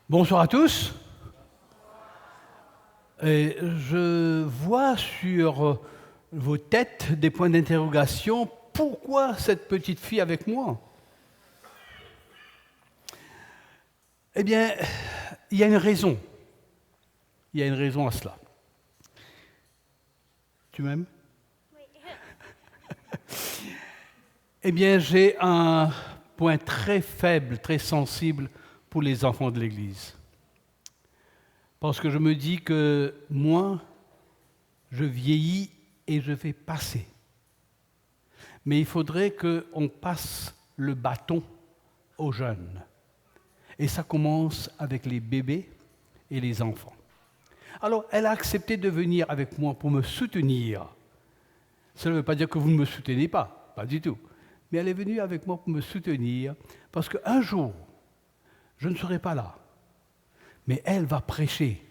Bonsoir à tous. Et je vois sur vos têtes des points d'interrogation. Pourquoi cette petite fille avec moi? Eh bien, il y a une raison. Il y a une raison à cela. Tu m'aimes? Oui. Eh bien, j'ai un point très faible, très sensible pour les enfants de l'Église. Parce que je me dis que moi, je vieillis et je vais passer. Mais il faudrait qu'on passe le bâton aux jeunes. Et ça commence avec les bébés et les enfants. Alors, elle a accepté de venir avec moi pour me soutenir. Ça ne veut pas dire que vous ne me soutenez pas, pas du tout. Mais elle est venue avec moi pour me soutenir, parce qu'un jour, je ne serai pas là. Mais elle va prêcher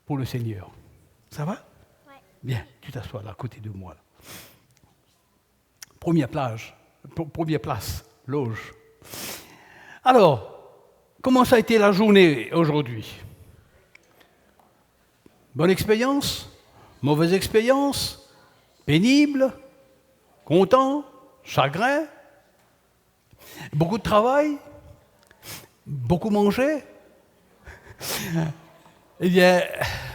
pour le Seigneur. Ça va? Oui. Bien, tu t'assois là, à côté de moi. Là. Première place, loge. Alors, comment ça a été la journée aujourd'hui? Bonne expérience? Mauvaise expérience? Pénible? Content? Chagrin? Beaucoup de travail? Beaucoup mangé? Eh bien,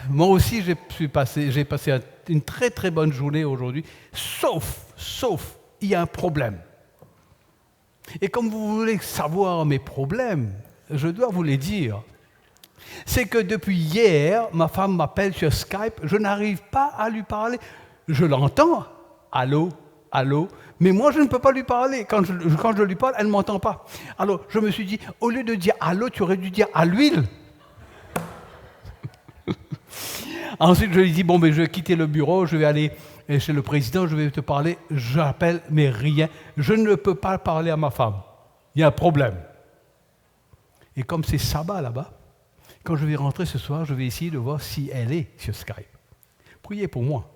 moi aussi, j'ai passé une très très bonne journée aujourd'hui, sauf, il y a un problème. Et comme vous voulez savoir mes problèmes, je dois vous les dire. C'est que depuis hier, ma femme m'appelle sur Skype, je n'arrive pas à lui parler. Je l'entends, allô, mais moi je ne peux pas lui parler. Quand je lui parle, elle ne m'entend pas. Alors je me suis dit, au lieu de dire allô, tu aurais dû dire à l'huile. Ensuite, je lui ai dit, bon, mais je vais quitter le bureau, je vais aller chez le président, je vais te parler. J'appelle, mais rien. Je ne peux pas parler à ma femme. Il y a un problème. Et comme c'est sabbat là-bas, quand je vais rentrer ce soir, je vais essayer de voir si elle est sur Skype. Priez pour moi.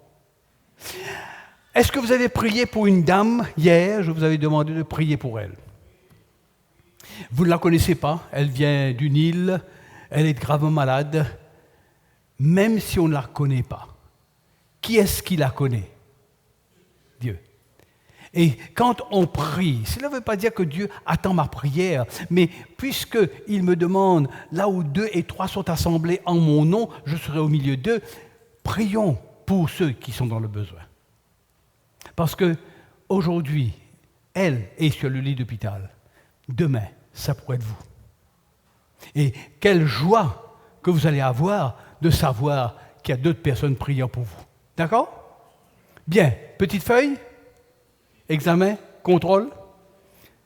Est-ce que vous avez prié pour une dame hier? Je vous avais demandé de prier pour elle. Vous ne la connaissez pas, elle vient d'une île, elle est gravement malade. Même si on ne la connaît pas, qui est-ce qui la connaît? Dieu. Et quand on prie, cela ne veut pas dire que Dieu attend ma prière, mais puisqu'il me demande, là où 2 et 3 sont assemblés en mon nom, je serai au milieu d'eux, prions pour ceux qui sont dans le besoin. Parce qu'aujourd'hui, elle est sur le lit d'hôpital. Demain, ça pourrait être vous. Et quelle joie que vous allez avoir de savoir qu'il y a d'autres personnes priant pour vous. D'accord? Bien. Petite feuille, examen, contrôle.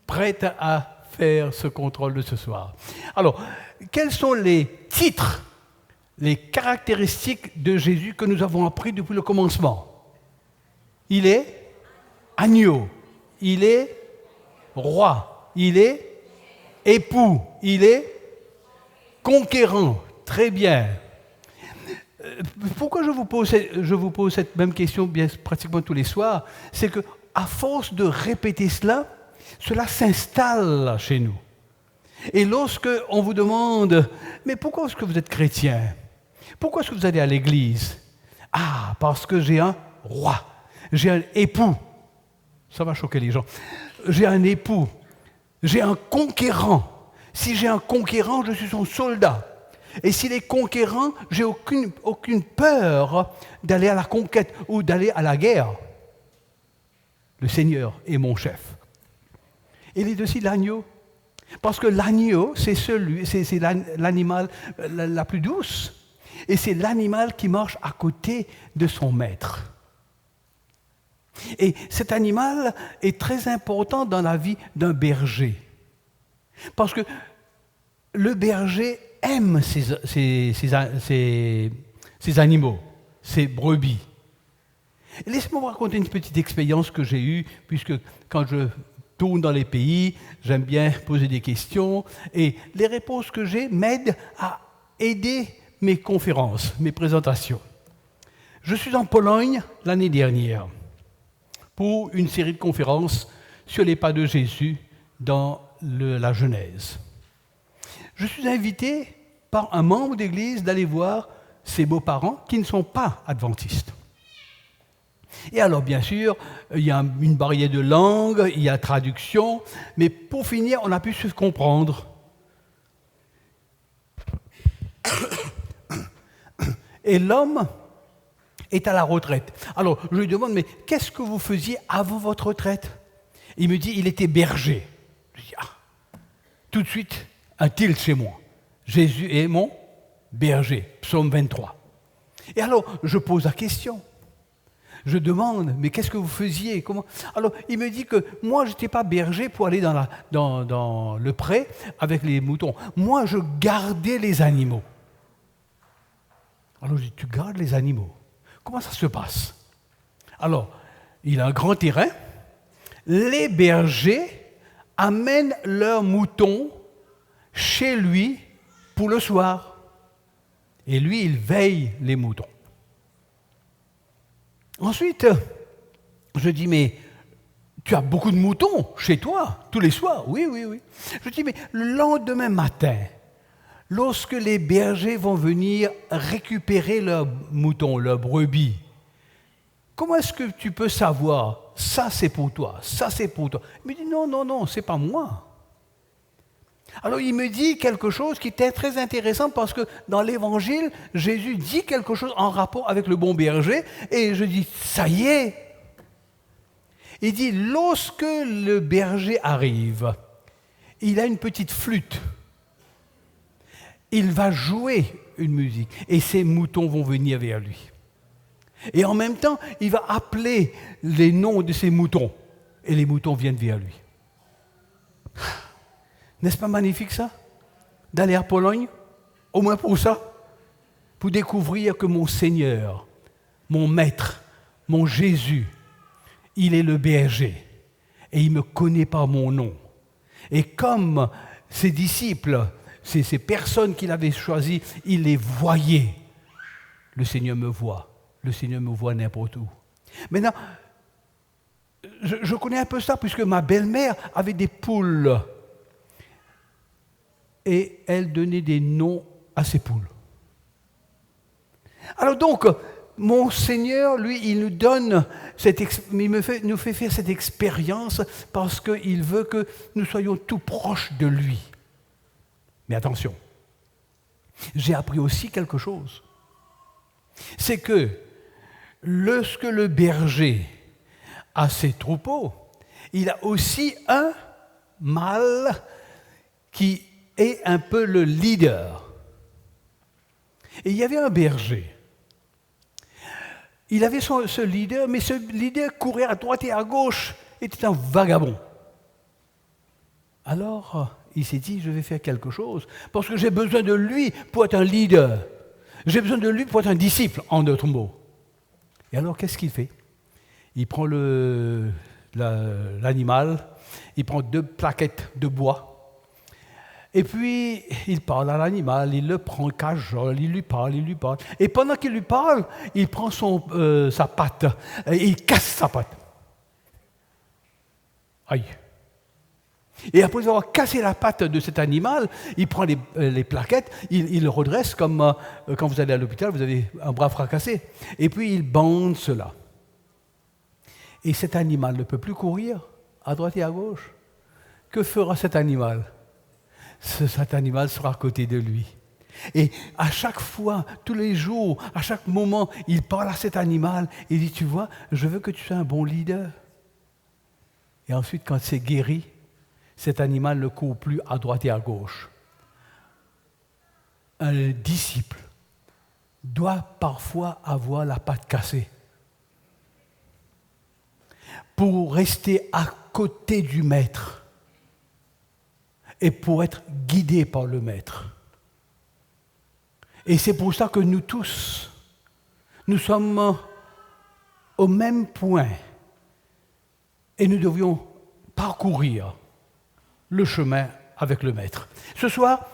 Prête à faire ce contrôle de ce soir. Alors, quels sont les titres, les caractéristiques de Jésus que nous avons appris depuis le commencement? Il est agneau, il est roi, il est époux, il est conquérant. Très bien. Pourquoi je vous pose cette même question bien pratiquement tous les soirs? C'est qu'à force de répéter cela s'installe chez nous. Et lorsque on vous demande, mais pourquoi est-ce que vous êtes chrétien? Pourquoi est-ce que vous allez à l'église? Ah, parce que j'ai un roi, j'ai un époux. Ça va choquer les gens. J'ai un époux, j'ai un conquérant. Si j'ai un conquérant, je suis son soldat. Et s'il est conquérant, j'ai aucune peur d'aller à la conquête ou d'aller à la guerre. Le Seigneur est mon chef. Il est aussi l'agneau. Parce que l'agneau, c'est l'animal la plus douce. Et c'est l'animal qui marche à côté de son maître. Et cet animal est très important dans la vie d'un berger. Parce que le berger aime ces animaux, ces brebis. Laissez-moi vous raconter une petite expérience que j'ai eue, puisque quand je tourne dans les pays, j'aime bien poser des questions, et les réponses que j'ai m'aident à aider mes conférences, mes présentations. Je suis en Pologne l'année dernière pour une série de conférences sur les pas de Jésus dans la Genèse. Je suis invité par un membre d'église d'aller voir ses beaux-parents qui ne sont pas adventistes. Et alors, bien sûr, il y a une barrière de langue, il y a traduction, mais pour finir, on a pu se comprendre. Et l'homme est à la retraite. Alors, je lui demande, mais qu'est-ce que vous faisiez avant votre retraite? Il me dit, il était berger. Je dis, tout de suite, un tilt chez moi. Jésus est mon berger, psaume 23. Et alors, je pose la question. Je demande, mais qu'est-ce que vous faisiez? Comment? Alors, il me dit que moi, je n'étais pas berger pour aller dans le pré avec les moutons. Moi, je gardais les animaux. Alors, je dis, tu gardes les animaux? Comment ça se passe? Alors, il a un grand terrain. Les bergers amènent leurs moutons chez lui pour le soir. Et lui, il veille les moutons. Ensuite, je dis, mais tu as beaucoup de moutons chez toi, tous les soirs? Oui, oui, oui. Je dis, mais le lendemain matin, lorsque les bergers vont venir récupérer leurs moutons, leurs brebis, comment est-ce que tu peux savoir, ça c'est pour toi, ça c'est pour toi? Il me dit, non, non, non, c'est pas moi. Alors il me dit quelque chose qui était très intéressant parce que dans l'Évangile, Jésus dit quelque chose en rapport avec le bon berger et je dis, ça y est. Il dit, lorsque le berger arrive, il a une petite flûte. Il va jouer une musique et ses moutons vont venir vers lui. Et en même temps, il va appeler les noms de ses moutons et les moutons viennent vers lui. N'est-ce pas magnifique ça? D'aller à Pologne, au moins pour ça, pour découvrir que mon Seigneur, mon Maître, mon Jésus, il est le berger et il me connaît par mon nom. Et comme ses disciples, ces personnes qu'il avait choisies, il les voyait. Le Seigneur me voit. Le Seigneur me voit n'importe où. Maintenant, je connais un peu ça puisque ma belle-mère avait des poules. Et elle donnait des noms à ses poules. Alors donc, mon Seigneur, lui, il nous donne, nous fait faire cette expérience parce qu'il veut que nous soyons tout proches de lui. Mais attention, j'ai appris aussi quelque chose. C'est que lorsque le berger a ses troupeaux, il a aussi un mâle qui est un peu le leader. Et il y avait un berger. Il avait ce leader, mais ce leader courait à droite et à gauche, était un vagabond. Alors, il s'est dit, je vais faire quelque chose, parce que j'ai besoin de lui pour être un leader. J'ai besoin de lui pour être un disciple, en d'autres mots. Et alors, qu'est-ce qu'il fait? Il prend l'animal, il prend 2 plaquettes de bois, et puis il parle à l'animal, il le prend, cajole, il lui parle. Et pendant qu'il lui parle, il prend sa patte, et il casse sa patte. Aïe! Et après avoir cassé la patte de cet animal, il prend les plaquettes, il le redresse comme quand vous allez à l'hôpital, vous avez un bras fracassé. Et puis il bande cela. Et cet animal ne peut plus courir à droite et à gauche. Que fera cet animal? Cet animal sera à côté de lui. Et à chaque fois, tous les jours, à chaque moment, il parle à cet animal. Il dit, tu vois, je veux que tu sois un bon leader. Et ensuite, quand c'est guéri, cet animal ne court plus à droite et à gauche. Un disciple doit parfois avoir la patte cassée pour rester à côté du maître et pour être guidé par le maître. Et c'est pour ça que nous tous, nous sommes au même point et nous devions parcourir le chemin avec le maître. Ce soir,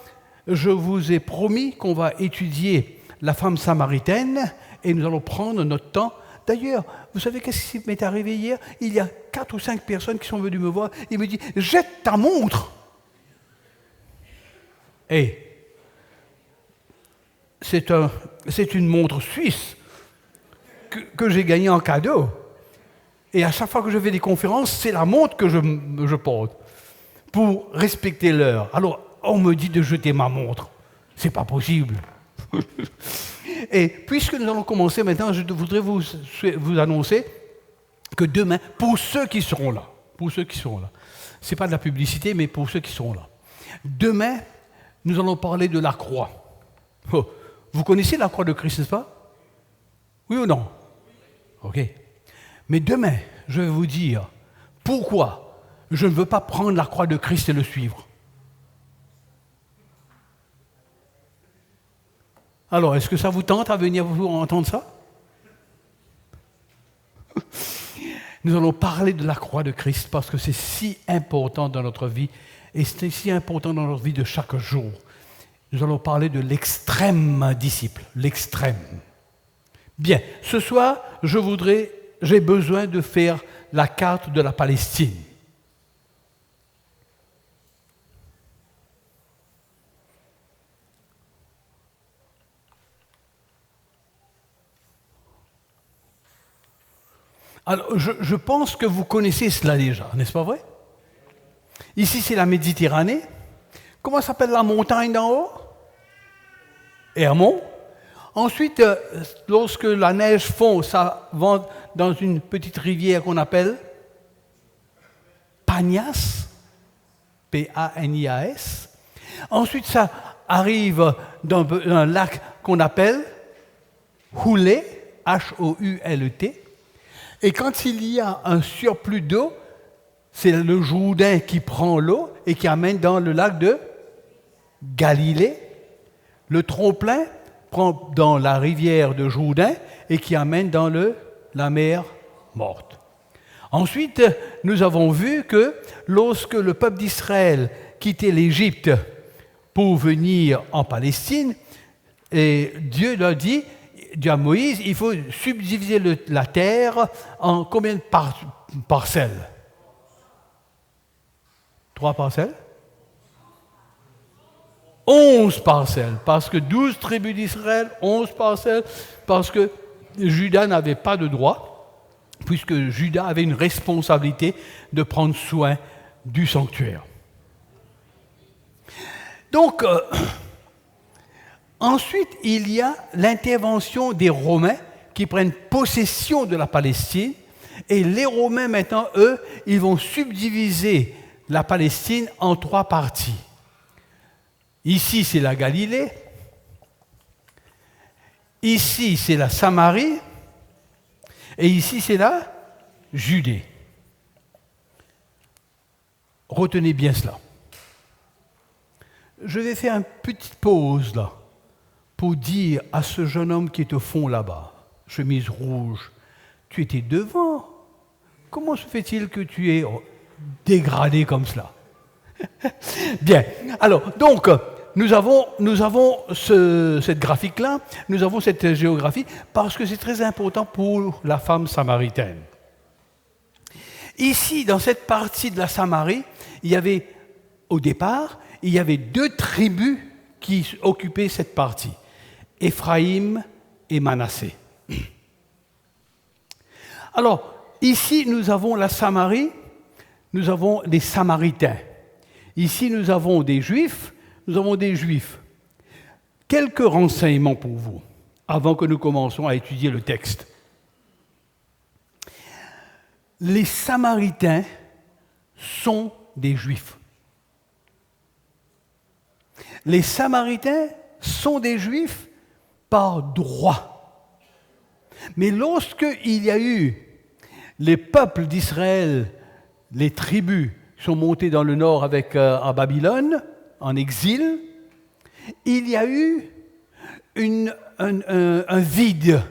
je vous ai promis qu'on va étudier la femme samaritaine et nous allons prendre notre temps. D'ailleurs, vous savez qu'est-ce qui m'est arrivé hier? Il y a 4 ou 5 personnes qui sont venues me voir et me disent « Jette ta montre !» Et c'est une montre suisse que j'ai gagnée en cadeau. Et à chaque fois que je fais des conférences, c'est la montre que je porte pour respecter l'heure. Alors, on me dit de jeter ma montre. C'est pas possible. Et puisque nous allons commencer maintenant, je voudrais vous annoncer que demain, pour ceux qui seront là, c'est pas de la publicité, mais pour ceux qui seront là, demain, nous allons parler de la croix. Oh, vous connaissez la croix de Christ, n'est-ce pas? Oui ou non? Ok. Mais demain, je vais vous dire pourquoi je ne veux pas prendre la croix de Christ et le suivre. Alors, est-ce que ça vous tente à venir vous entendre ça? Nous allons parler de la croix de Christ parce que c'est si important dans notre vie et c'est si important dans notre vie de chaque jour. Nous allons parler de l'extrême disciple, l'extrême. Bien, ce soir, j'ai besoin de faire la carte de la Palestine. Alors, je pense que vous connaissez cela déjà, n'est-ce pas vrai? Ici, c'est la Méditerranée. Comment s'appelle la montagne d'en haut? Hermon. Ensuite, lorsque la neige fond, ça va dans une petite rivière qu'on appelle Panias, P-A-N-I-A-S. Ensuite, ça arrive dans un lac qu'on appelle Houlet, H-O-U-L-E-T. Et quand il y a un surplus d'eau, c'est le Jourdain qui prend l'eau et qui amène dans le lac de Galilée. Le trompe-plein prend dans la rivière de Jourdain et qui amène dans la mer Morte. Ensuite, nous avons vu que lorsque le peuple d'Israël quittait l'Égypte pour venir en Palestine, et Dieu leur dit, Dieu à Moïse, il faut subdiviser la terre en combien de parcelles? 3 parcelles? 11 parcelles, parce que 12 tribus d'Israël, 11 parcelles, parce que Juda n'avait pas de droit, puisque Juda avait une responsabilité de prendre soin du sanctuaire. Donc, ensuite, il y a l'intervention des Romains qui prennent possession de la Palestine. Et les Romains, maintenant, eux, ils vont subdiviser la Palestine en 3 parties. Ici, c'est la Galilée. Ici, c'est la Samarie. Et ici, c'est la Judée. Retenez bien cela. Je vais faire une petite pause là, pour dire à ce jeune homme qui est au fond là-bas, chemise rouge, tu étais devant. Comment se fait-il que tu es dégradé comme cela? Bien. Alors, donc, nous avons cette graphique-là, nous avons cette géographie, parce que c'est très important pour la femme samaritaine. Ici, dans cette partie de la Samarie, au départ, il y avait 2 tribus qui occupaient cette partie, Éphraïm et Manassé. Alors, ici, nous avons la Samarie, nous avons les Samaritains. Ici, nous avons des Juifs, nous avons des Juifs. Quelques renseignements pour vous, avant que nous commencions à étudier le texte. Les Samaritains sont des Juifs. Les Samaritains sont des Juifs par droit. Mais lorsqu'il y a eu les peuples d'Israël, les tribus qui sont montées dans le nord à Babylone, en exil, il y a eu un vide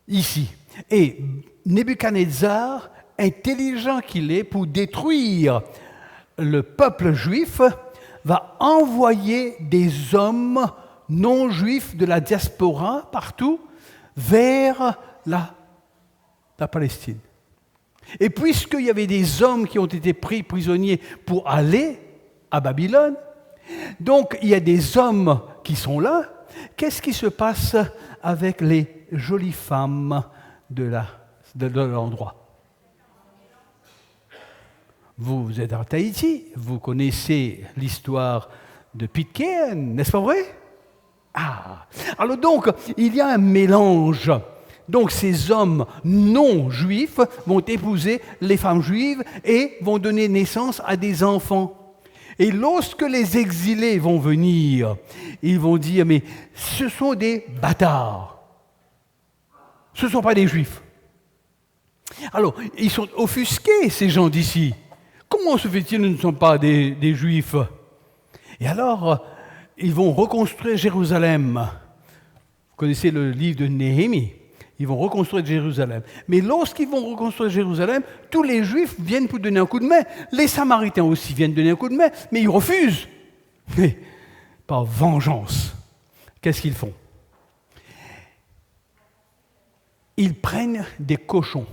ici. Et Nebuchadnezzar, intelligent qu'il est pour détruire le peuple juif, va envoyer des hommes non juifs de la diaspora partout vers la Palestine. Et puisqu'il y avait des hommes qui ont été pris prisonniers pour aller à Babylone, Donc, il y a des hommes qui sont là. Qu'est-ce qui se passe avec les jolies femmes de l'endroit? Vous êtes à Tahiti, vous connaissez l'histoire de Pitcairn, n'est-ce pas vrai? Ah, alors donc, il y a un mélange. Donc, ces hommes non juifs vont épouser les femmes juives et vont donner naissance à des enfants. Et lorsque les exilés vont venir, ils vont dire, mais ce sont des bâtards. Ce ne sont pas des juifs. Alors, ils sont offusqués, ces gens d'ici. Comment se fait-il qu'ils ne sont pas des juifs? Et alors, ils vont reconstruire Jérusalem. Vous connaissez le livre de Néhémie. Ils vont reconstruire Jérusalem. Mais lorsqu'ils vont reconstruire Jérusalem, tous les Juifs viennent pour donner un coup de main. Les Samaritains aussi viennent donner un coup de main, mais ils refusent. Mais, par vengeance, qu'est-ce qu'ils font? Ils prennent des cochons.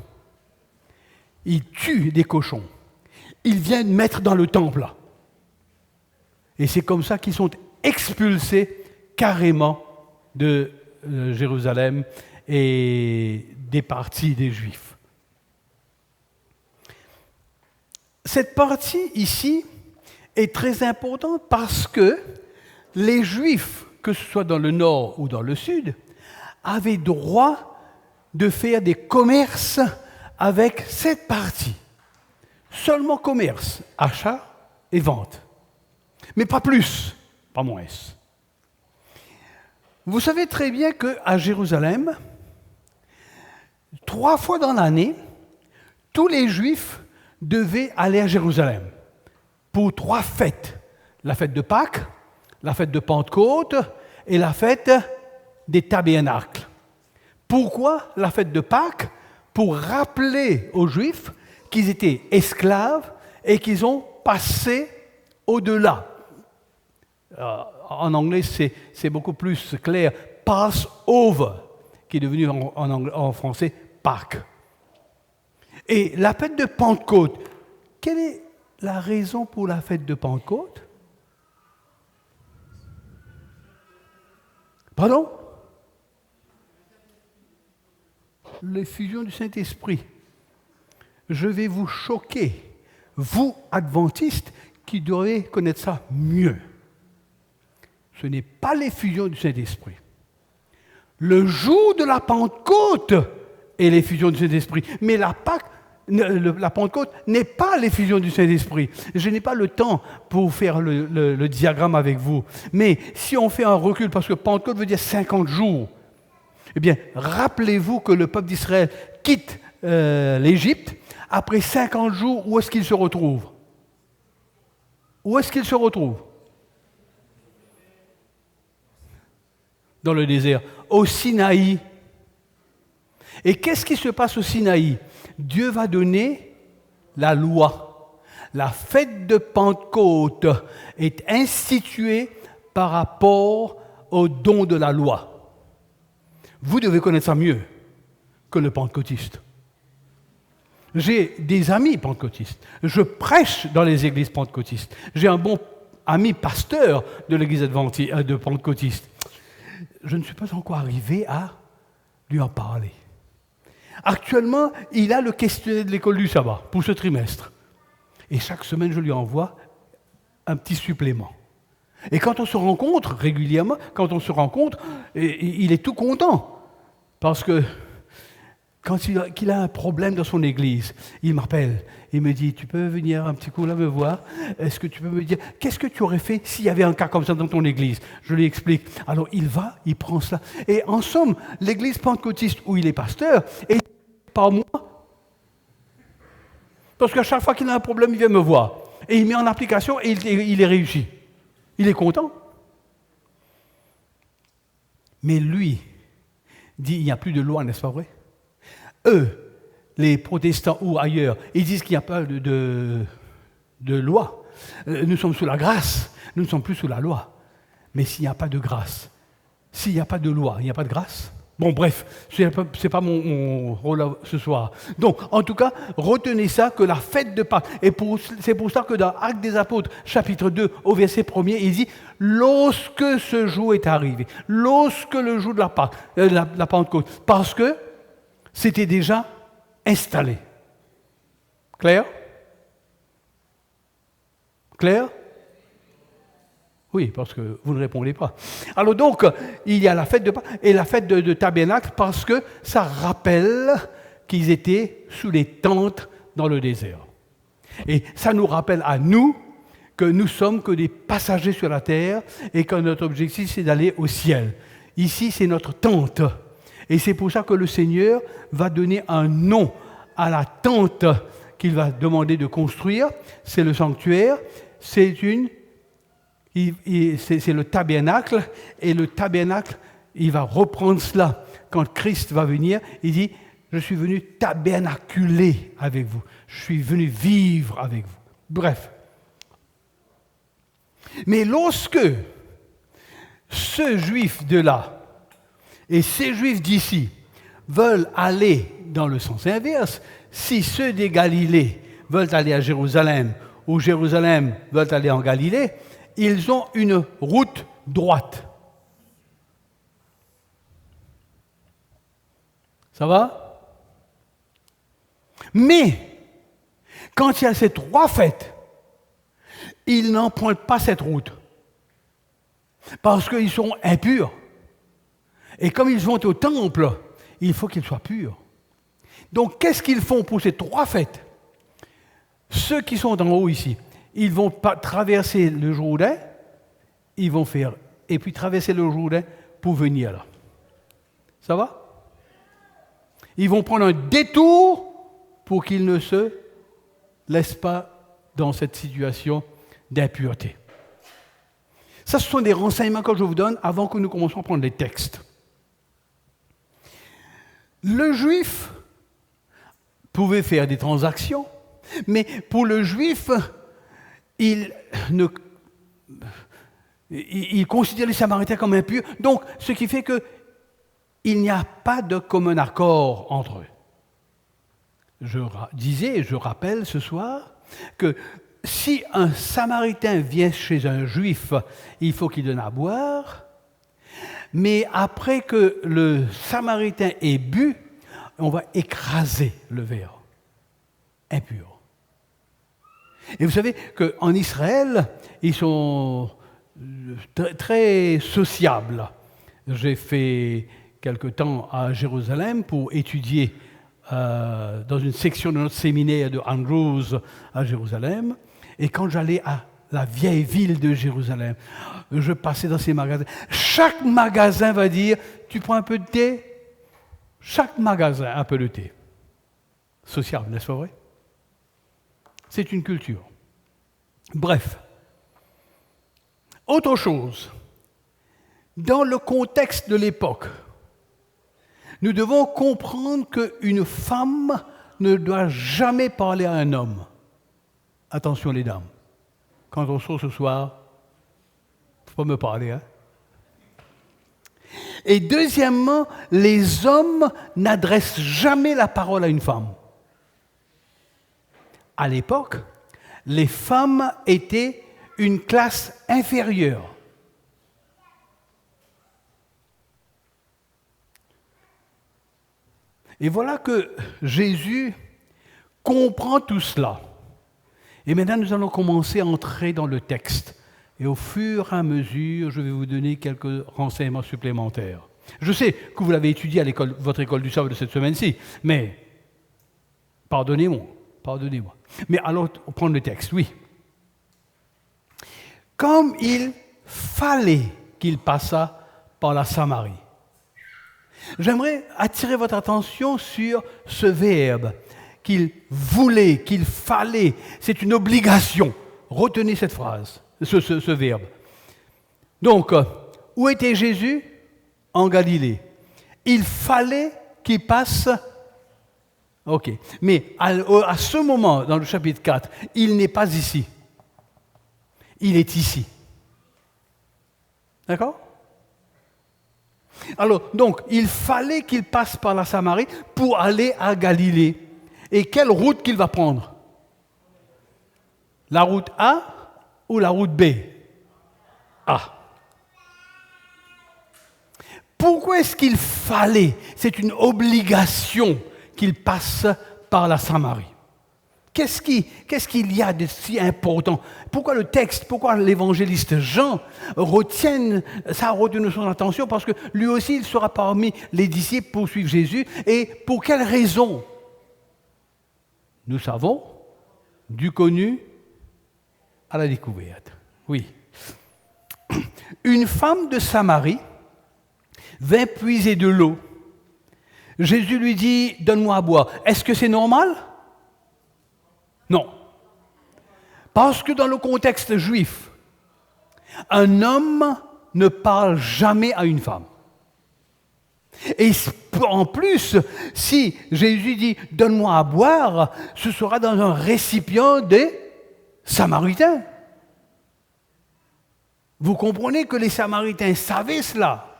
Ils tuent des cochons. Ils viennent mettre dans le temple. Et c'est comme ça qu'ils sont expulsés carrément de Jérusalem et des parties des Juifs. Cette partie ici est très importante parce que les Juifs, que ce soit dans le nord ou dans le sud, avaient droit de faire des commerces avec cette partie. Seulement commerce, achat et vente. Mais pas plus, pas moins. Vous savez très bien qu'à Jérusalem, 3 fois dans l'année, tous les Juifs devaient aller à Jérusalem pour 3 fêtes. La fête de Pâques, la fête de Pentecôte et la fête des Tabernacles. Pourquoi la fête de Pâques? Pour rappeler aux Juifs qu'ils étaient esclaves et qu'ils ont passé au-delà. En anglais, c'est beaucoup plus clair. Passover, qui est devenu en français Pâques. Et la fête de Pentecôte, quelle est la raison pour la fête de Pentecôte? Pardon? L'effusion du Saint-Esprit. Je vais vous choquer, vous, adventistes, qui devez connaître ça mieux. Ce n'est pas l'effusion du Saint-Esprit. Le jour de la Pentecôte est l'effusion du Saint-Esprit. Mais la Pentecôte n'est pas l'effusion du Saint-Esprit. Je n'ai pas le temps pour faire le diagramme avec vous. Mais si on fait un recul, parce que Pentecôte veut dire 50 jours, eh bien, rappelez-vous que le peuple d'Israël quitte l'Égypte. Après 50 jours, où est-ce qu'il se retrouve? Où est-ce qu'il se retrouve? Dans le désert, au Sinaï. Et qu'est-ce qui se passe au Sinaï? Dieu va donner la loi. La fête de Pentecôte est instituée par rapport au don de la loi. Vous devez connaître ça mieux que le pentecôtiste. J'ai des amis pentecôtistes. Je prêche dans les églises pentecôtistes. J'ai un bon ami pasteur de l'église de pentecôtiste. Je ne suis pas encore arrivé à lui en parler. Actuellement, il a le questionnaire de l'école du sabbat pour ce trimestre. Et chaque semaine, je lui envoie un petit supplément. Et quand on se rencontre régulièrement, il est tout content. Parce que quand il a un problème dans son église, il m'appelle. Il me dit, tu peux venir un petit coup là me voir? Est-ce que tu peux me dire, qu'est-ce que tu aurais fait s'il y avait un cas comme ça dans ton église? Je lui explique. Alors il va, il prend cela. Et en somme, l'église pentecôtiste où il est pasteur est par moi. Parce qu'à chaque fois qu'il a un problème, il vient me voir. Et il met en application et il est réussi. Il est content. Mais lui dit, il n'y a plus de loi, n'est-ce pas vrai? Eux, les protestants ou ailleurs, ils disent qu'il n'y a pas de loi. Nous sommes sous la grâce, nous ne sommes plus sous la loi. Mais s'il n'y a pas de grâce, s'il n'y a pas de loi, il n'y a pas de grâce? Bon, bref, ce n'est pas mon rôle ce soir. Donc, en tout cas, retenez ça, que la fête de Pâques, et c'est pour ça que dans Actes des Apôtres, chapitre 2, au verset 1er, il dit « Lorsque ce jour est arrivé, lorsque le jour de la Pâques, la Pentecôte, parce que c'était déjà installé. » Clair? Clair? Oui, parce que vous ne répondez pas. Alors donc, il y a la fête de Pâques et la fête de Tabernacle parce que ça rappelle qu'ils étaient sous les tentes dans le désert. Et ça nous rappelle à nous que nous sommes que des passagers sur la terre et que notre objectif, c'est d'aller au ciel. Ici, c'est notre tente. Et c'est pour ça que le Seigneur va donner un nom à la tente qu'il va demander de construire. C'est le sanctuaire. C'est le tabernacle, et le tabernacle, il va reprendre cela quand Christ va venir. Il dit, je suis venu tabernaculer avec vous, je suis venu vivre avec vous. Bref. Mais lorsque ce juif de là et ces juifs d'ici veulent aller dans le sens inverse, si ceux des Galilées veulent aller à Jérusalem, ou Jérusalem veulent aller en Galilée, ils ont une route droite. Ça va? Mais, quand il y a ces trois fêtes, ils n'empruntent pas cette route. Parce qu'ils sont impurs. Et comme ils vont au temple, il faut qu'ils soient purs. Donc, qu'est-ce qu'ils font pour ces trois fêtes? Ceux qui sont en haut ici, ils vont traverser le Jourdain, ils vont faire, et puis traverser le Jourdain pour venir là. Ça va? Ils vont prendre un détour pour qu'ils ne se laissent pas dans cette situation d'impureté. Ça, ce sont des renseignements que je vous donne avant que nous commencions à prendre les textes. Le juif pouvait faire des transactions, mais pour le juif, il considère les Samaritains comme impurs, donc ce qui fait qu'il n'y a pas de commun accord entre eux. Je rappelle ce soir, que si un Samaritain vient chez un Juif, il faut qu'il donne à boire, mais après que le Samaritain ait bu, on va écraser le verre impur. Et vous savez qu'en Israël, ils sont très sociables. J'ai fait quelque temps à Jérusalem pour étudier dans une section de notre séminaire de Andrews à Jérusalem. Et quand j'allais à la vieille ville de Jérusalem, je passais dans ces magasins. Chaque magasin va dire, tu prends un peu de thé? Chaque magasin, un peu de thé. Sociable, n'est-ce pas vrai? C'est une culture. Bref. Autre chose. Dans le contexte de l'époque, nous devons comprendre qu'une femme ne doit jamais parler à un homme. Attention les dames. Quand on sort ce soir, il ne faut pas me parler. Hein? Et deuxièmement, les hommes n'adressent jamais la parole à une femme. À l'époque, les femmes étaient une classe inférieure. Et voilà que Jésus comprend tout cela. Et maintenant, nous allons commencer à entrer dans le texte. Et au fur et à mesure, je vais vous donner quelques renseignements supplémentaires. Je sais que vous l'avez étudié à l'école, votre école du sabbat de cette semaine-ci, mais pardonnez-moi. Mais alors, on prend le texte, oui. Comme il fallait qu'il passât par la Samarie. J'aimerais attirer votre attention sur ce verbe, qu'il voulait, qu'il fallait. C'est une obligation. Retenez cette phrase, ce verbe. Donc, où était Jésus? En Galilée. Il fallait qu'il passe. Ok. Mais à ce moment, dans le chapitre 4, il n'est pas ici. Il est ici. D'accord? Alors, donc, il fallait qu'il passe par la Samarie pour aller à Galilée. Et quelle route qu'il va prendre? La route A ou la route B? A. Pourquoi est-ce qu'il fallait, c'est une obligation qu'il passe par la Samarie? Qu'est-ce qu'il y a de si important? Pourquoi le texte, pourquoi l'évangéliste Jean ça a retenu son attention? Parce que lui aussi, il sera parmi les disciples pour suivre Jésus. Et pour quelle raison? Nous savons, du connu à la découverte. Oui. Une femme de Samarie vint puiser de l'eau. Jésus lui dit, donne-moi à boire. Est-ce que c'est normal? Non. Parce que dans le contexte juif, un homme ne parle jamais à une femme. Et en plus, si Jésus dit « donne-moi à boire », ce sera dans un récipient des Samaritains. Vous comprenez que les Samaritains savaient cela.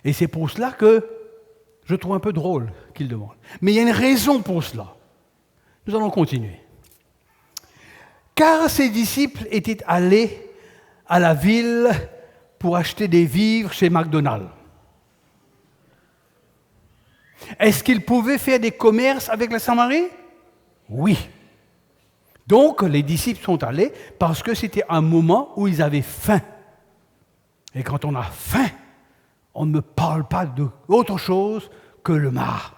Et c'est pour cela que je trouve un peu drôle qu'il demande. Mais il y a une raison pour cela. Nous allons continuer. Car ses disciples étaient allés à la ville pour acheter des vivres chez McDonald's. Est-ce qu'ils pouvaient faire des commerces avec la Samarie? Oui. Donc, les disciples sont allés parce que c'était un moment où ils avaient faim. Et quand on a faim, on ne parle pas d'autre chose que le mar.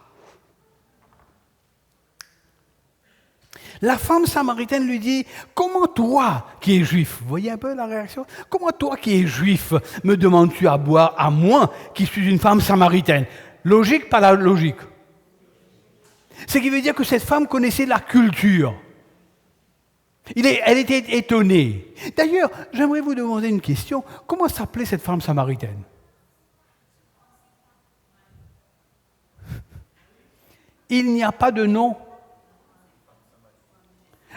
La femme samaritaine lui dit, « Comment toi, qui es juif, vous voyez un peu la réaction? Comment toi, qui es juif, me demandes-tu à boire à moi, qui suis une femme samaritaine ?» Logique, pas la logique. Ce qui veut dire que cette femme connaissait la culture. Elle était étonnée. D'ailleurs, j'aimerais vous demander une question. Comment s'appelait cette femme samaritaine? Il n'y a pas de nom.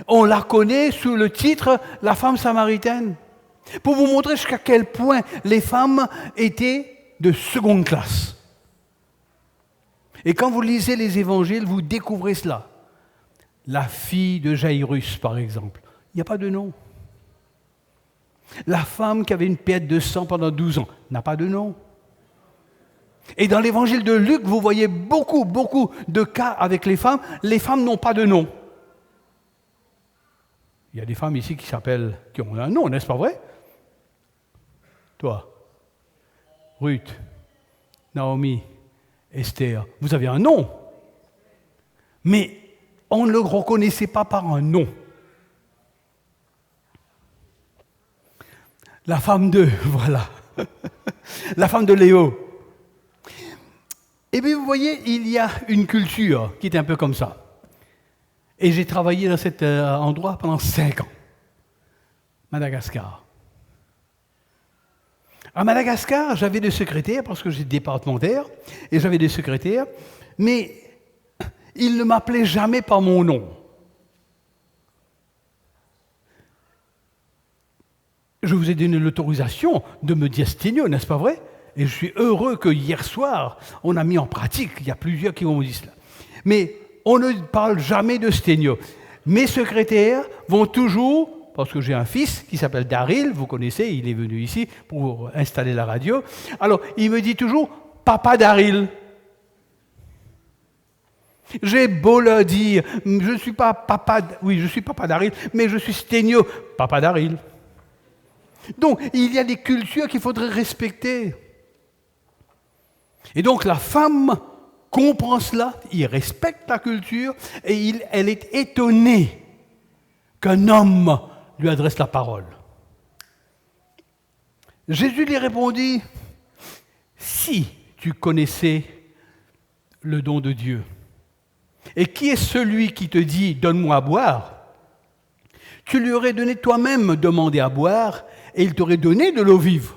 On la connaît sous le titre « La femme samaritaine ». Pour vous montrer jusqu'à quel point les femmes étaient de seconde classe. Et quand vous lisez les évangiles, vous découvrez cela. La fille de Jairus, par exemple, il n'y a pas de nom. La femme qui avait une perte de sang pendant 12 ans n'a pas de nom. Et dans l'évangile de Luc, vous voyez beaucoup de cas avec les femmes. Les femmes n'ont pas de nom. Il y a des femmes ici qui ont un nom, n'est-ce pas vrai? Toi, Ruth, Naomi, Esther, vous avez un nom. Mais on ne le reconnaissait pas par un nom. La femme de, voilà, la femme de Léo. Et bien vous voyez, il y a une culture qui est un peu comme ça. Et j'ai travaillé dans cet endroit pendant 5 ans. Madagascar. À Madagascar, j'avais des secrétaires, parce que j'étais départementaire, et j'avais des secrétaires, mais ils ne m'appelaient jamais par mon nom. Je vous ai donné l'autorisation de me dire Sténio, n'est-ce pas vrai? Et je suis heureux que hier soir, on a mis en pratique, il y a plusieurs qui m'ont dit cela. Mais on ne parle jamais de Sténio. Mes secrétaires vont toujours, parce que j'ai un fils qui s'appelle Daryl, vous connaissez, il est venu ici pour installer la radio. Alors, il me dit toujours « Papa Daryl ». J'ai beau leur dire « Je ne suis pas papa, oui, je suis papa Daryl, mais je suis Sténio, papa Daryl ». Donc, il y a des cultures qu'il faudrait respecter. Et donc, la femme comprend cela, il respecte la culture, et elle est étonnée qu'un homme lui adresse la parole. Jésus lui répondit, « Si tu connaissais le don de Dieu, et qui est celui qui te dit « Donne-moi à boire », tu lui aurais donné toi-même demander à boire, et il t'aurait donné de l'eau vive.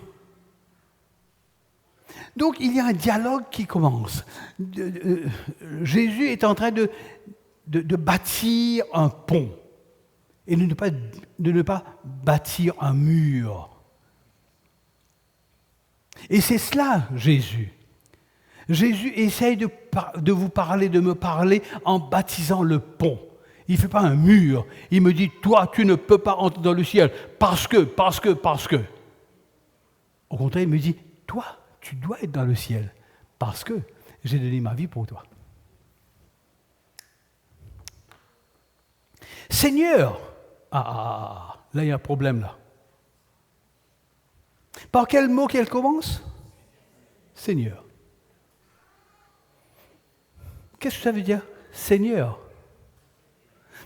Donc, il y a un dialogue qui commence. Jésus est en train de bâtir un pont et de ne pas bâtir un mur. Et c'est cela, Jésus. Jésus essaye de vous parler, de me parler en baptisant le pont. Il ne fait pas un mur. Il me dit, toi, tu ne peux pas entrer dans le ciel parce que. Au contraire, il me dit, toi, tu dois être dans le ciel parce que j'ai donné ma vie pour toi. Seigneur, là il y a un problème là. Par quel mot qu'elle commence? Seigneur. Qu'est-ce que ça veut dire? Seigneur.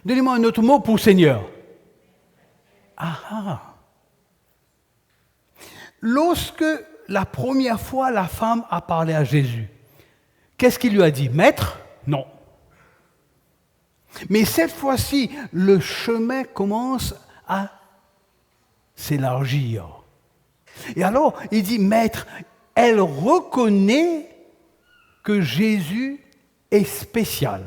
Donnez-moi un autre mot pour Seigneur. Lorsque la première fois la femme a parlé à Jésus, qu'est-ce qu'il lui a dit? Maître? Non. Mais cette fois-ci, le chemin commence à s'élargir. Et alors, il dit, Maître, elle reconnaît que Jésus est spécial.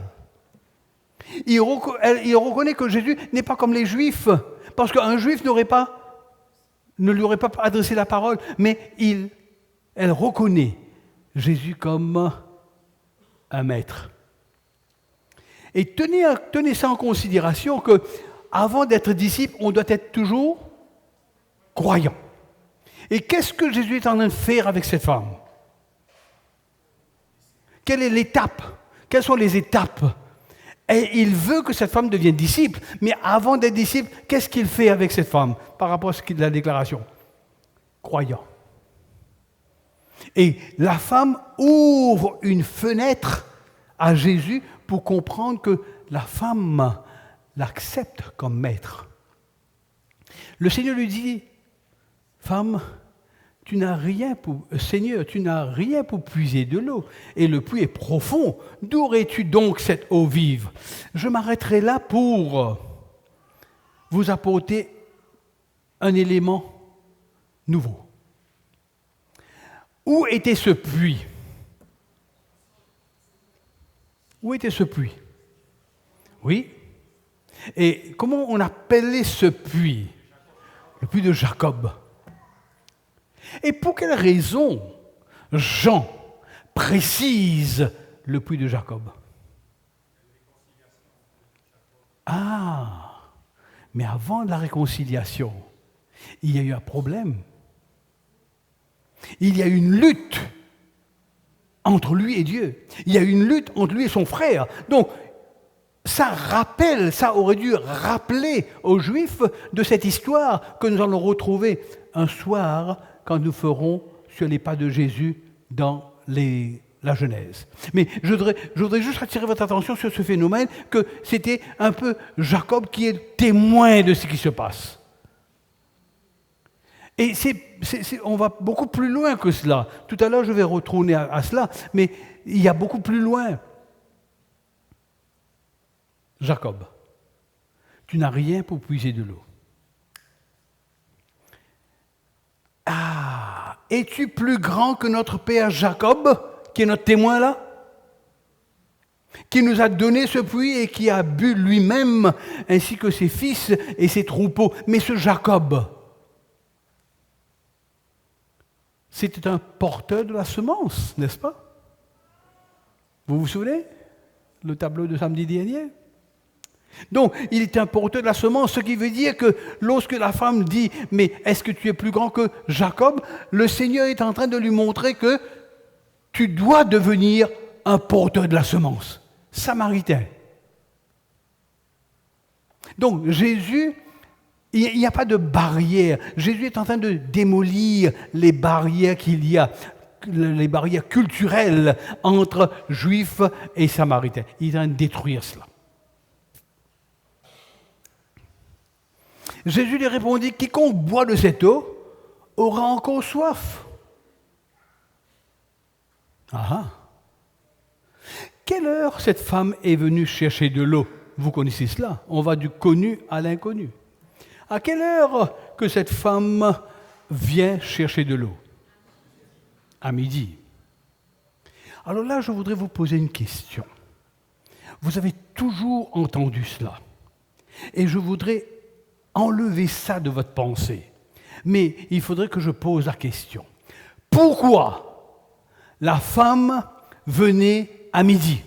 Il reconnaît que Jésus n'est pas comme les Juifs, parce qu'un Juif ne lui aurait pas adressé la parole, mais elle reconnaît Jésus comme un maître. Et tenez ça en considération que avant d'être disciple, on doit être toujours croyant. Et qu'est-ce que Jésus est en train de faire avec cette femme? Quelle est l'étape? Quelles sont les étapes? Et il veut que cette femme devienne disciple. Mais avant d'être disciple, qu'est-ce qu'il fait avec cette femme par rapport à ce qu'il a la déclaration? Croyant. Et la femme ouvre une fenêtre à Jésus pour comprendre que la femme l'accepte comme maître. Le Seigneur lui dit, femme, Seigneur, tu n'as rien pour puiser de l'eau, et le puits est profond. D'où aurais-tu donc cette eau vive? Je m'arrêterai là pour vous apporter un élément nouveau. Où était ce puits? Où était ce puits? Oui. Et comment on appelait ce puits? Le puits de Jacob. Et pour quelle raison Jean précise le puits de Jacob? Mais avant la réconciliation, il y a eu un problème. Il y a eu une lutte entre lui et Dieu. Il y a eu une lutte entre lui et son frère. Donc, ça aurait dû rappeler aux Juifs de cette histoire que nous allons retrouver un soir quand nous ferons sur les pas de Jésus dans la Genèse. Mais je voudrais juste attirer votre attention sur ce phénomène, que c'était un peu Jacob qui est témoin de ce qui se passe. Et on va beaucoup plus loin que cela. Tout à l'heure, je vais retourner à cela, mais il y a beaucoup plus loin. Jacob, tu n'as rien pour puiser de l'eau. Es-tu plus grand que notre père Jacob, qui est notre témoin là? Qui nous a donné ce puits et qui a bu lui-même, ainsi que ses fils et ses troupeaux. Mais ce Jacob, c'était un porteur de la semence, n'est-ce pas? Vous vous souvenez? Le tableau de samedi dernier? Donc, il est un porteur de la semence, ce qui veut dire que lorsque la femme dit « Mais est-ce que tu es plus grand que Jacob ?» Le Seigneur est en train de lui montrer que tu dois devenir un porteur de la semence, samaritain. Donc, Jésus, il n'y a pas de barrière. Jésus est en train de démolir les barrières qu'il y a, les barrières culturelles entre Juifs et Samaritains. Il est en train de détruire cela. Jésus lui répondit, « Quiconque boit de cette eau aura encore soif. » Quelle heure cette femme est venue chercher de l'eau? Vous connaissez cela, on va du connu à l'inconnu. À quelle heure que cette femme vient chercher de l'eau? À midi. Alors là, je voudrais vous poser une question. Vous avez toujours entendu cela. Et je voudrais enlever ça de votre pensée. Mais il faudrait que je pose la question. Pourquoi la femme venez à midi.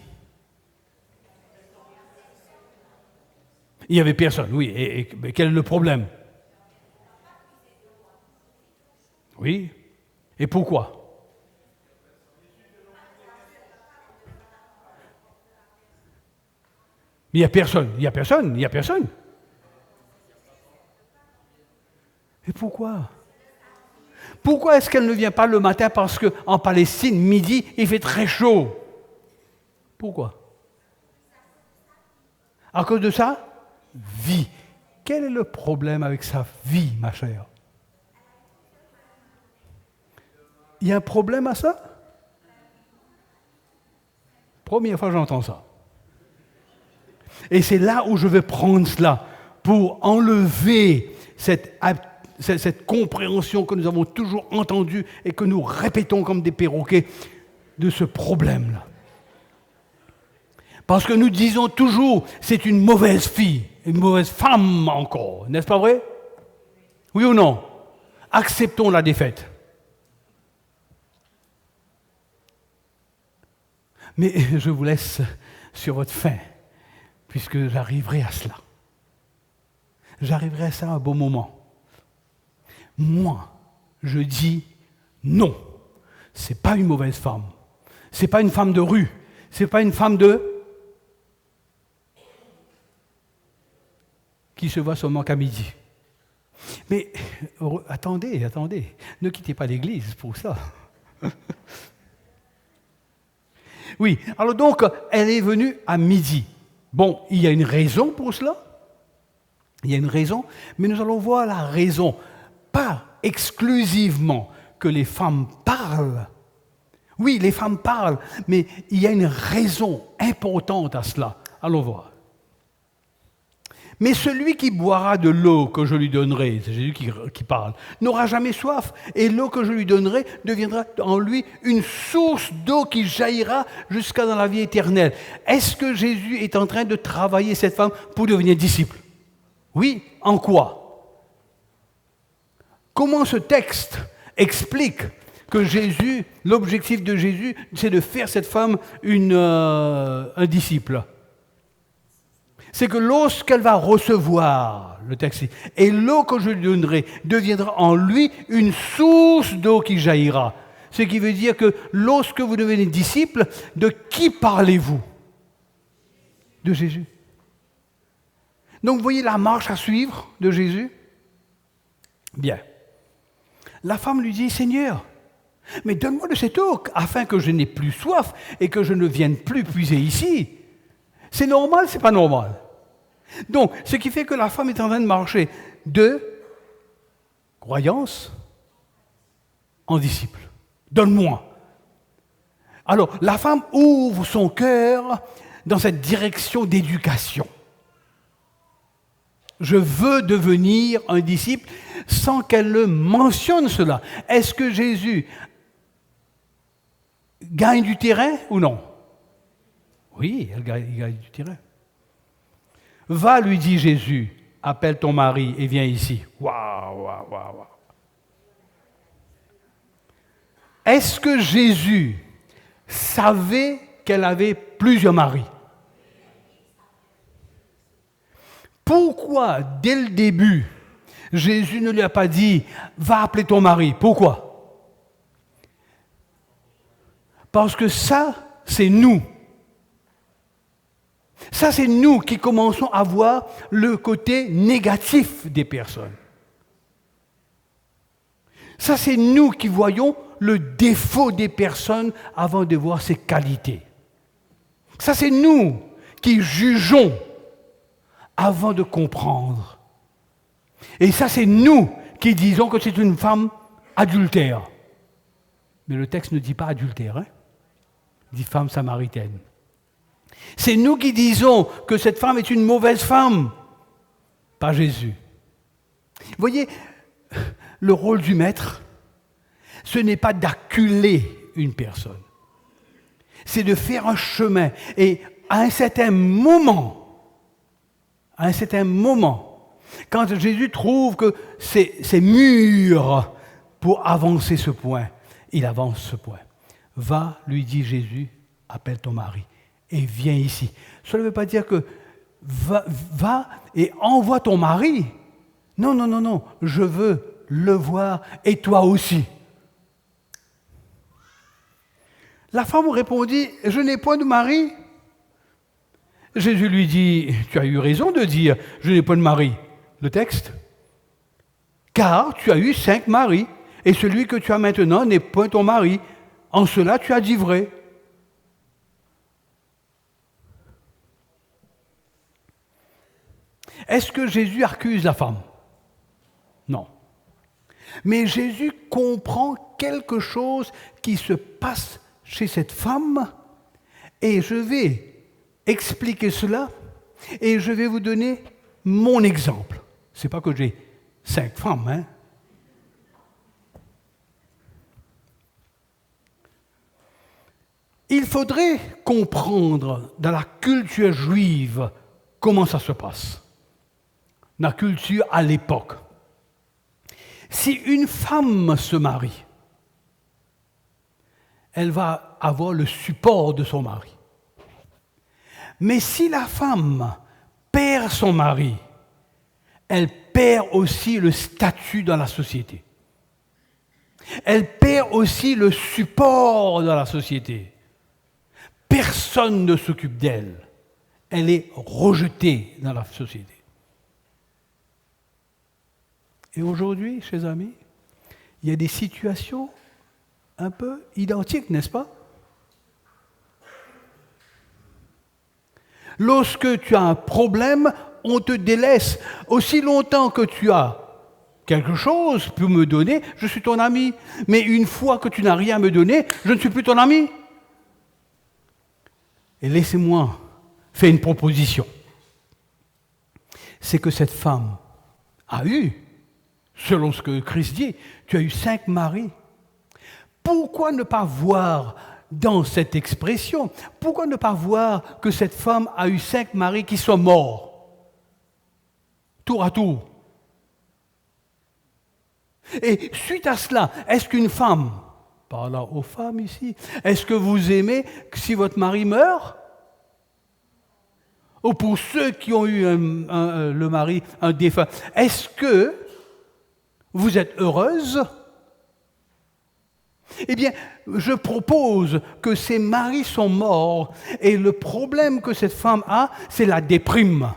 Il n'y avait personne, oui. Et quel est le problème? Oui. Et pourquoi? Il n'y a personne, il n'y a personne, il n'y a personne. Et pourquoi? Pourquoi est-ce qu'elle ne vient pas le matin? Parce qu'en Palestine, midi, il fait très chaud. Pourquoi? À cause de ça? Vie. Quel est le problème avec sa vie, ma chère? Il y a un problème à ça? Première fois que j'entends ça. Et c'est là où je vais prendre cela, pour enlever cette compréhension que nous avons toujours entendue et que nous répétons comme des perroquets de ce problème-là. Parce que nous disons toujours, c'est une mauvaise fille, une mauvaise femme encore, n'est-ce pas vrai? Oui ou non? Acceptons la défaite. Mais je vous laisse sur votre faim, puisque j'arriverai à cela. J'arriverai à ça à un bon moment. Moi, je dis non. Ce n'est pas une mauvaise femme. Ce n'est pas une femme de rue. Ce n'est pas une femme qui se voit seulement qu'à midi. Mais attendez, ne quittez pas l'église pour ça. Oui, alors donc, elle est venue à midi. Bon, il y a une raison pour cela. Il y a une raison, mais nous allons voir la raison. Pas exclusivement que les femmes parlent. Oui, les femmes parlent, mais il y a une raison importante à cela. Allons voir. Mais celui qui boira de l'eau que je lui donnerai, c'est Jésus qui parle, n'aura jamais soif, et l'eau que je lui donnerai deviendra en lui une source d'eau qui jaillira jusqu'à dans la vie éternelle. Est-ce que Jésus est en train de travailler cette femme pour devenir disciple? Oui, en quoi? Comment ce texte explique que Jésus, l'objectif de Jésus, c'est de faire cette femme un disciple? C'est que lorsqu'elle va recevoir, le texte dit, et l'eau que je lui donnerai deviendra en lui une source d'eau qui jaillira. Ce qui veut dire que lorsque vous devenez disciple, de qui parlez-vous? De Jésus. Donc vous voyez la marche à suivre de Jésus? Bien. La femme lui dit, Seigneur, mais donne-moi de cette eau afin que je n'ai plus soif et que je ne vienne plus puiser ici. C'est normal, c'est pas normal. Donc, ce qui fait que la femme est en train de marcher de croyance en disciple. Donne-moi. Alors, la femme ouvre son cœur dans cette direction d'éducation. Je veux devenir un disciple sans qu'elle le mentionne cela. Est-ce que Jésus gagne du terrain ou non? Oui, il gagne du terrain. Va, lui dit Jésus, appelle ton mari et viens ici. Waouh. Est-ce que Jésus savait qu'elle avait plusieurs maris? Pourquoi, dès le début, Jésus ne lui a pas dit « Va appeler ton mari ». Pourquoi? Parce que ça, c'est nous. Ça, c'est nous qui commençons à voir le côté négatif des personnes. Ça, c'est nous qui voyons le défaut des personnes avant de voir ses qualités. Ça, c'est nous qui jugeons avant de comprendre. Et ça, c'est nous qui disons que c'est une femme adultère. Mais le texte ne dit pas adultère, hein? Il dit femme samaritaine. C'est nous qui disons que cette femme est une mauvaise femme, pas Jésus. Vous voyez, le rôle du maître, ce n'est pas d'acculer une personne. C'est de faire un chemin. Et à un certain moment, quand Jésus trouve que c'est mûr pour avancer ce point, il avance ce point. Va, lui dit Jésus, appelle ton mari et viens ici. Cela ne veut pas dire que va et envoie ton mari. Non, non, non, non, je veux le voir et toi aussi. La femme répondit, je n'ai point de mari. Jésus lui dit, tu as eu raison de dire, je n'ai point de mari. Le texte. Car tu as eu 5 maris, et celui que tu as maintenant n'est point ton mari. En cela, tu as dit vrai. Est-ce que Jésus accuse la femme? Non. Mais Jésus comprend quelque chose qui se passe chez cette femme, et je vais expliquer cela, et je vais vous donner mon exemple. Ce n'est pas que j'ai 5 femmes, hein. Il faudrait comprendre dans la culture juive comment ça se passe. La culture à l'époque. Si une femme se marie, elle va avoir le support de son mari. Mais si la femme perd son mari, elle perd aussi le statut dans la société. Elle perd aussi le support dans la société. Personne ne s'occupe d'elle. Elle est rejetée dans la société. Et aujourd'hui, chers amis, il y a des situations un peu identiques, n'est-ce pas? Lorsque tu as un problème, on te délaisse. Aussi longtemps que tu as quelque chose pour me donner, je suis ton ami. Mais une fois que tu n'as rien à me donner, je ne suis plus ton ami. Et laissez-moi faire une proposition. C'est que cette femme a eu, selon ce que Christ dit, tu as eu 5 maris. Pourquoi ne pas voir dans cette expression, pourquoi ne pas voir que cette femme a eu 5 maris qui sont morts, tour à tour? Et suite à cela, est-ce qu'une femme, parlant aux femmes ici, est-ce que vous aimez si votre mari meurt? Ou pour ceux qui ont eu le mari, un défunt, est-ce que vous êtes heureuse? Eh bien, je propose que ces maris sont morts et le problème que cette femme a, c'est la déprime.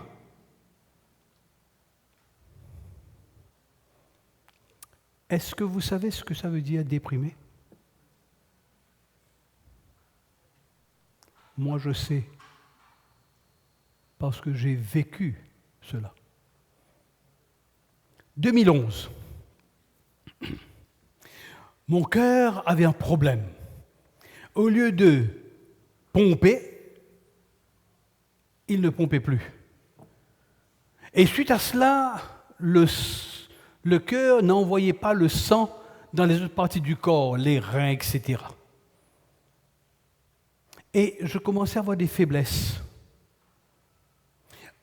Est-ce que vous savez ce que ça veut dire déprimer? Moi, je sais, parce que j'ai vécu cela. 2011. Mon cœur avait un problème. Au lieu de pomper, il ne pompait plus. Et suite à cela, le cœur n'envoyait pas le sang dans les autres parties du corps, les reins, etc. Et je commençais à avoir des faiblesses.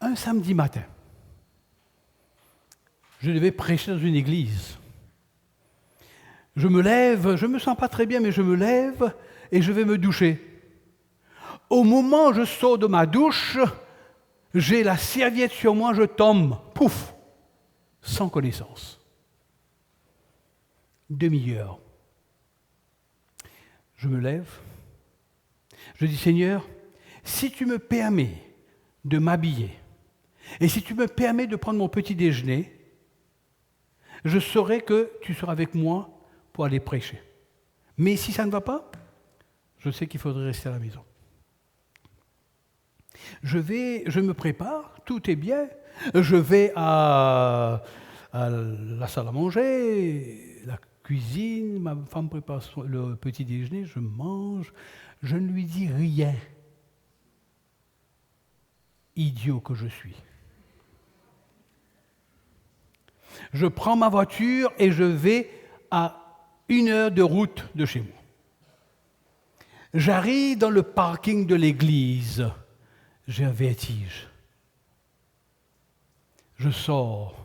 Un samedi matin, je devais prêcher dans une église. Je me lève, je ne me sens pas très bien, mais je me lève et je vais me doucher. Au moment où je sors de ma douche, j'ai la serviette sur moi, je tombe, pouf, sans connaissance. Demi-heure. Je me lève, je dis, Seigneur, si tu me permets de m'habiller, et si tu me permets de prendre mon petit déjeuner, je saurai que tu seras avec moi pour aller prêcher. Mais si ça ne va pas, je sais qu'il faudrait rester à la maison. Je me prépare, tout est bien. Je vais à la salle à manger, la cuisine, ma femme prépare le petit déjeuner, je mange, je ne lui dis rien. Idiot que je suis. Je prends ma voiture et je vais à 1 heure de route de chez moi. J'arrive dans le parking de l'église. J'ai un vertige. Je sors.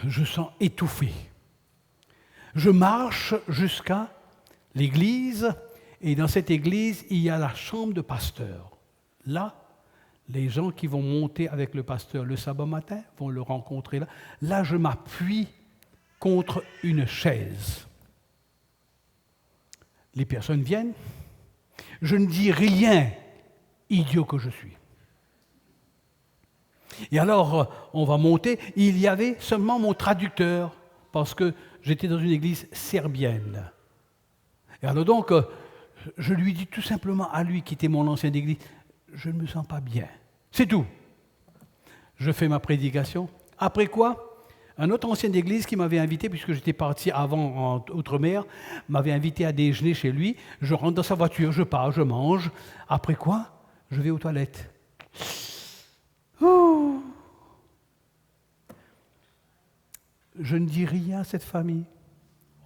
Je sens étouffé. Je marche jusqu'à l'église Et dans cette église, il y a la chambre de pasteur. Là, les gens qui vont monter avec le pasteur le sabbat matin vont le rencontrer là. Là, je m'appuie contre une chaise. Les personnes viennent. Je ne dis rien, idiot que je suis. Et alors, on va monter. Il y avait seulement mon traducteur, parce que j'étais dans une église serbienne. Et alors donc, je lui dis tout simplement à lui, qui était mon ancienne église, je ne me sens pas bien. C'est tout. Je fais ma prédication. Après quoi, un autre ancien d'église qui m'avait invité, puisque j'étais parti avant en Outre-mer, m'avait invité à déjeuner chez lui. Je rentre dans sa voiture, je pars, je mange. Après quoi, je vais aux toilettes. Ouh. Je ne dis rien à cette famille.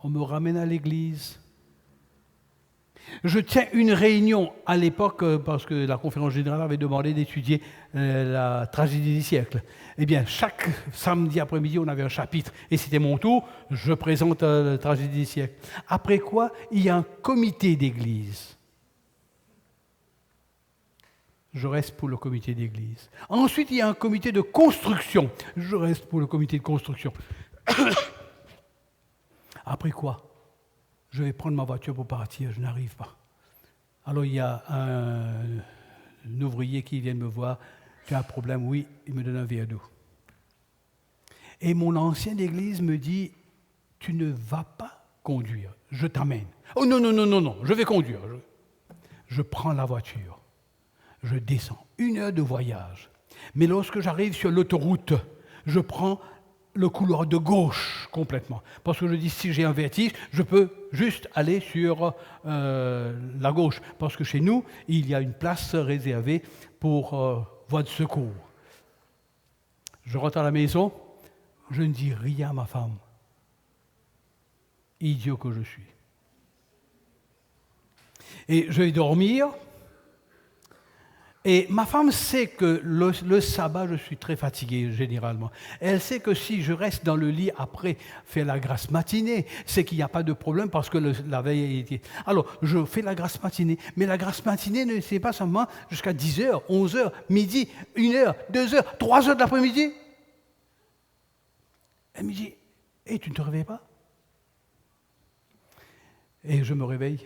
On me ramène à l'église. Je tiens une réunion à l'époque, parce que la conférence générale avait demandé d'étudier la tragédie du siècle. Eh bien, chaque samedi après-midi, on avait un chapitre, et c'était mon tour, je présente la tragédie du siècle. Après quoi, il y a un comité d'église. Je reste pour le comité d'église. Ensuite, il y a un comité de construction. Je reste pour le comité de construction. Après quoi, je vais prendre ma voiture pour partir, je n'arrive pas. Alors il y a un ouvrier qui vient me voir, tu as un problème, oui, il me donne un verre d'eau. Et mon ancienne église me dit, tu ne vas pas conduire, je t'amène. Oh non, non, non, non, non, je vais conduire. Je prends la voiture, je descends, 1 heure de voyage. Mais lorsque j'arrive sur l'autoroute, je prends le couloir de gauche complètement. Parce que je dis, si j'ai un vertige, je peux juste aller sur la gauche. Parce que chez nous, il y a une place réservée pour voie de secours. Je rentre à la maison, je ne dis rien à ma femme. Idiot que je suis. Et je vais dormir. Et ma femme sait que le sabbat, je suis très fatigué généralement. Elle sait que si je reste dans le lit après faire la grasse matinée, c'est qu'il n'y a pas de problème parce que la veille a été... Alors, je fais la grasse matinée, mais la grasse matinée ne c'est pas seulement jusqu'à 10h, 11h, midi, 1h, 2h, 3h de l'après-midi. Elle me dit, hey, tu ne te réveilles pas? Et je me réveille.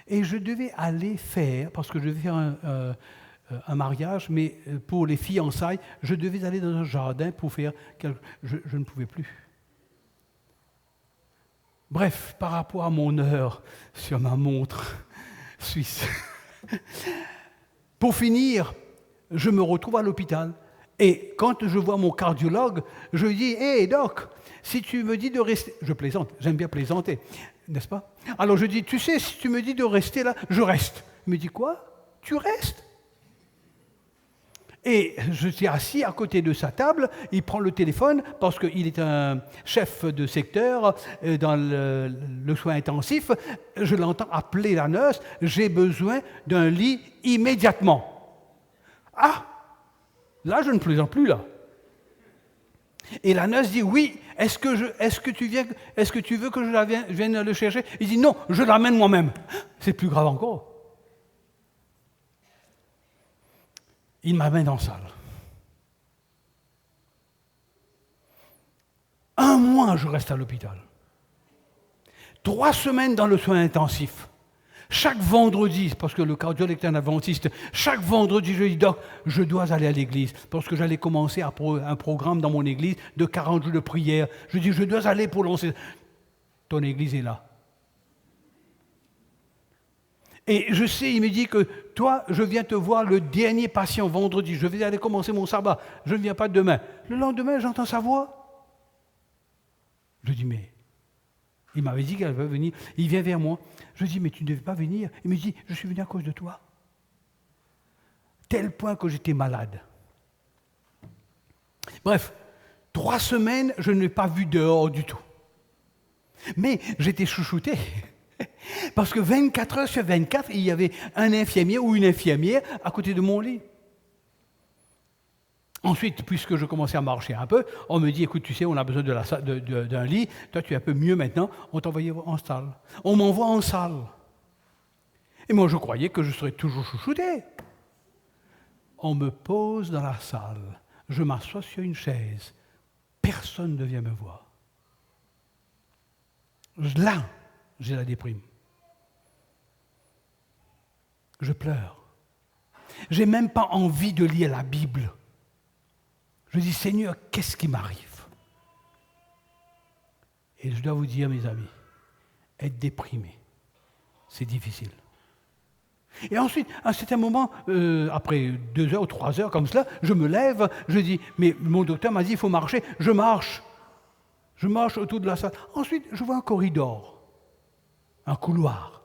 Et je devais aller faire, parce que je devais faire un mariage, mais pour les fiançailles, je devais aller dans un jardin pour faire je ne pouvais plus. Bref, par rapport à mon heure sur ma montre suisse. Pour finir, je me retrouve à l'hôpital. Et quand je vois mon cardiologue, je lui dis, « Hé, doc, si tu me dis de rester... » Je plaisante, j'aime bien plaisanter, n'est-ce pas? Alors je dis, « Tu sais, si tu me dis de rester là, je reste. » Il me dit, « Quoi? Tu restes ?» Et je suis assis à côté de sa table, il prend le téléphone, parce qu'il est un chef de secteur dans le soin intensif. Je l'entends appeler la nurse, « J'ai besoin d'un lit immédiatement. » Ah! Là, je ne plaisante plus, là. Et la nurse dit, oui, est-ce que tu veux que je vienne le chercher? Il dit, non, je l'amène moi-même. C'est plus grave encore. Il m'amène en salle. 1 mois, je reste à l'hôpital. 3 semaines dans le soin intensif. Chaque vendredi, parce que le cardiologue est un adventiste, chaque vendredi, je dis, Doc, je dois aller à l'église, parce que j'allais commencer un programme dans mon église de 40 jours de prière. Je dis, je dois aller pour lancer. Ton église est là. Et je sais, il me dit que toi, je viens te voir le dernier patient vendredi, je vais aller commencer mon sabbat, je ne viens pas demain. Le lendemain, j'entends sa voix. Je dis, mais il m'avait dit qu'elle va venir, il vient vers moi. Je dis, mais tu ne devais pas venir. Il me dit, je suis venu à cause de toi. Tel point que j'étais malade. Bref, 3 semaines, je ne l'ai pas vu dehors du tout. Mais j'étais chouchouté. Parce que 24 heures sur 24, il y avait un infirmier ou une infirmière à côté de mon lit. Ensuite, puisque je commençais à marcher un peu, on me dit, écoute, tu sais, on a besoin d'un lit, toi tu es un peu mieux maintenant, on t'envoie en salle. On m'envoie en salle. Et moi, je croyais que je serais toujours chouchouté. On me pose dans la salle, je m'assois sur une chaise, personne ne vient me voir. Là, j'ai la déprime. Je pleure. J'ai même pas envie de lire la Bible. Je dis, Seigneur, qu'est-ce qui m'arrive? Et je dois vous dire, mes amis, être déprimé, c'est difficile. Et ensuite, à un certain moment, après 2 heures ou 3 heures comme cela, je me lève, je dis, mais mon docteur m'a dit, il faut marcher. Je marche autour de la salle. Ensuite, je vois un corridor, un couloir.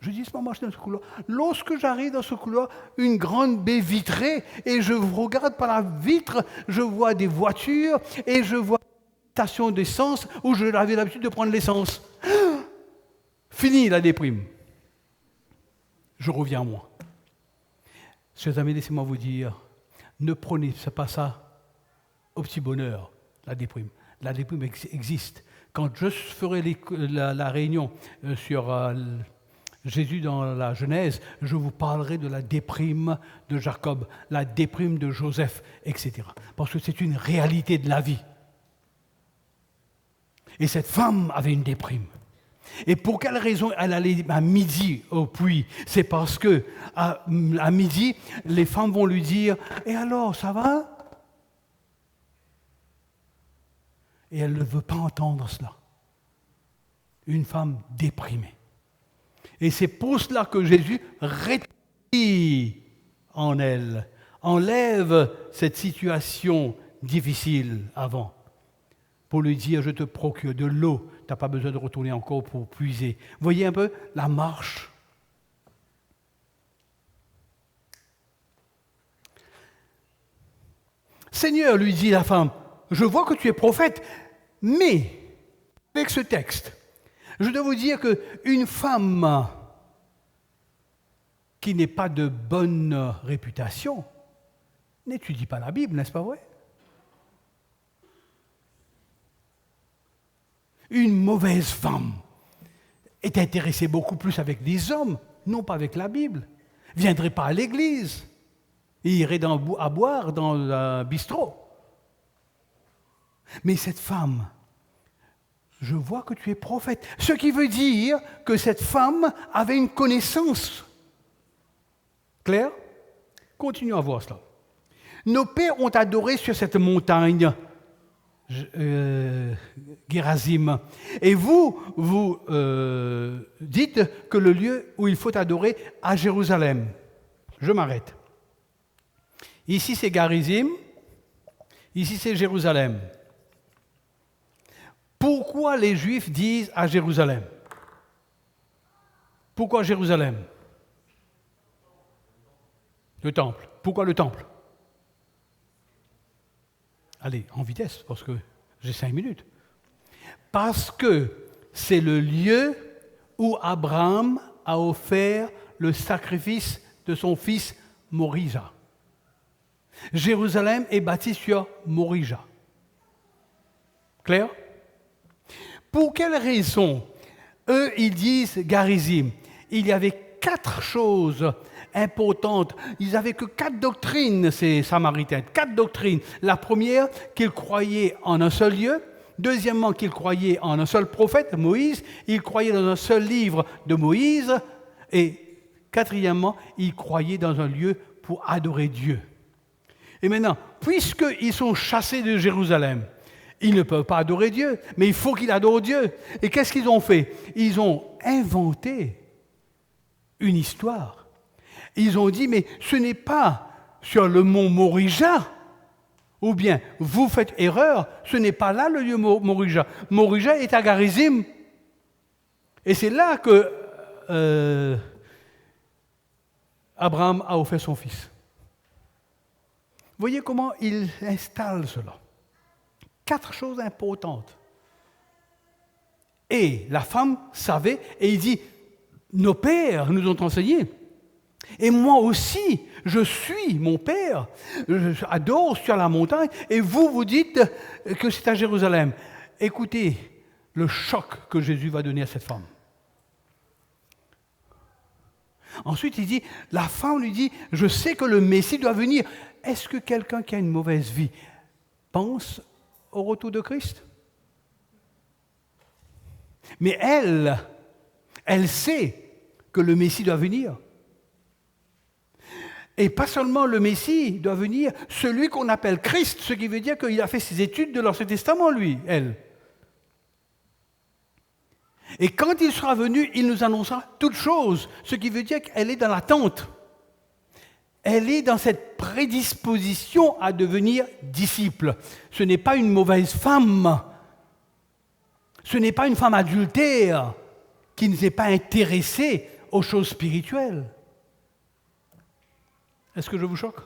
Je dis, c'est marcher dans ce couloir. Lorsque j'arrive dans ce couloir, une grande baie vitrée, et je regarde par la vitre, je vois des voitures, et je vois une station d'essence où je avais l'habitude de prendre l'essence. Fini la déprime. Je reviens à moi. Chers amis, laissez-moi vous dire, ne prenez pas ça au petit bonheur, la déprime. La déprime existe. Quand je ferai la réunion sur Jésus dans la Genèse, je vous parlerai de la déprime de Jacob, la déprime de Joseph, etc. Parce que c'est une réalité de la vie. Et cette femme avait une déprime. Et pour quelle raison elle allait à midi au puits? C'est parce que à midi, les femmes vont lui dire « Et alors, ça va ?» Et elle ne veut pas entendre cela. Une femme déprimée. Et c'est pour cela que Jésus rétablit en elle, enlève cette situation difficile avant, pour lui dire, je te procure de l'eau, tu n'as pas besoin de retourner encore pour puiser. Voyez un peu la marche. Seigneur, lui dit la femme, je vois que tu es prophète, mais avec ce texte, je dois vous dire qu'une femme qui n'est pas de bonne réputation n'étudie pas la Bible, n'est-ce pas vrai? Une mauvaise femme est intéressée beaucoup plus avec des hommes, non pas avec la Bible. Ne viendrait pas à l'église. Il irait à boire dans un bistrot. Mais cette femme, je vois que tu es prophète. Ce qui veut dire que cette femme avait une connaissance. Clair? Continuons à voir cela. Nos pères ont adoré sur cette montagne, Gérazim. Et vous dites que le lieu où il faut adorer à Jérusalem. Je m'arrête. Ici c'est Gérazim, ici c'est Jérusalem. Pourquoi les Juifs disent à Jérusalem? Pourquoi Jérusalem? Le temple. Pourquoi le temple? Allez, en vitesse, parce que j'ai 5 minutes. Parce que c'est le lieu où Abraham a offert le sacrifice de son fils Morija. Jérusalem est bâtie sur Morija. Clair? Pour quelle raison? Eux, ils disent Gérazim. Il y avait 4 choses importantes. Ils n'avaient que 4 doctrines, ces Samaritains. 4 doctrines. La première, qu'ils croyaient en un seul lieu. Deuxièmement, qu'ils croyaient en un seul prophète, Moïse. Ils croyaient dans un seul livre de Moïse. Et quatrièmement, ils croyaient dans un lieu pour adorer Dieu. Et maintenant, puisqu'ils sont chassés de Jérusalem, ils ne peuvent pas adorer Dieu, mais il faut qu'ils adorent Dieu. Et qu'est-ce qu'ils ont fait? Ils ont inventé une histoire. Ils ont dit, mais ce n'est pas sur le mont Morija, ou bien vous faites erreur, ce n'est pas là le lieu Morija. Morija est à Gérazim. Et c'est là que Abraham a offert son fils. Voyez comment il installe cela. 4 choses importantes. Et la femme savait, et il dit, nos pères nous ont enseigné. Et moi aussi, je suis mon père, je adore sur la montagne, et vous dites que c'est à Jérusalem. Écoutez le choc que Jésus va donner à cette femme. Ensuite, il dit, la femme lui dit, je sais que le Messie doit venir. Est-ce que quelqu'un qui a une mauvaise vie pense au retour de Christ? Mais elle sait que le Messie doit venir. Et pas seulement le Messie doit venir, celui qu'on appelle Christ, ce qui veut dire qu'il a fait ses études de l'Ancien Testament, lui, elle. Et quand il sera venu, il nous annoncera toutes choses, ce qui veut dire qu'elle est dans l'attente. Elle est dans cette prédisposition à devenir disciple. Ce n'est pas une mauvaise femme. Ce n'est pas une femme adultère qui ne s'est pas intéressée aux choses spirituelles. Est-ce que je vous choque?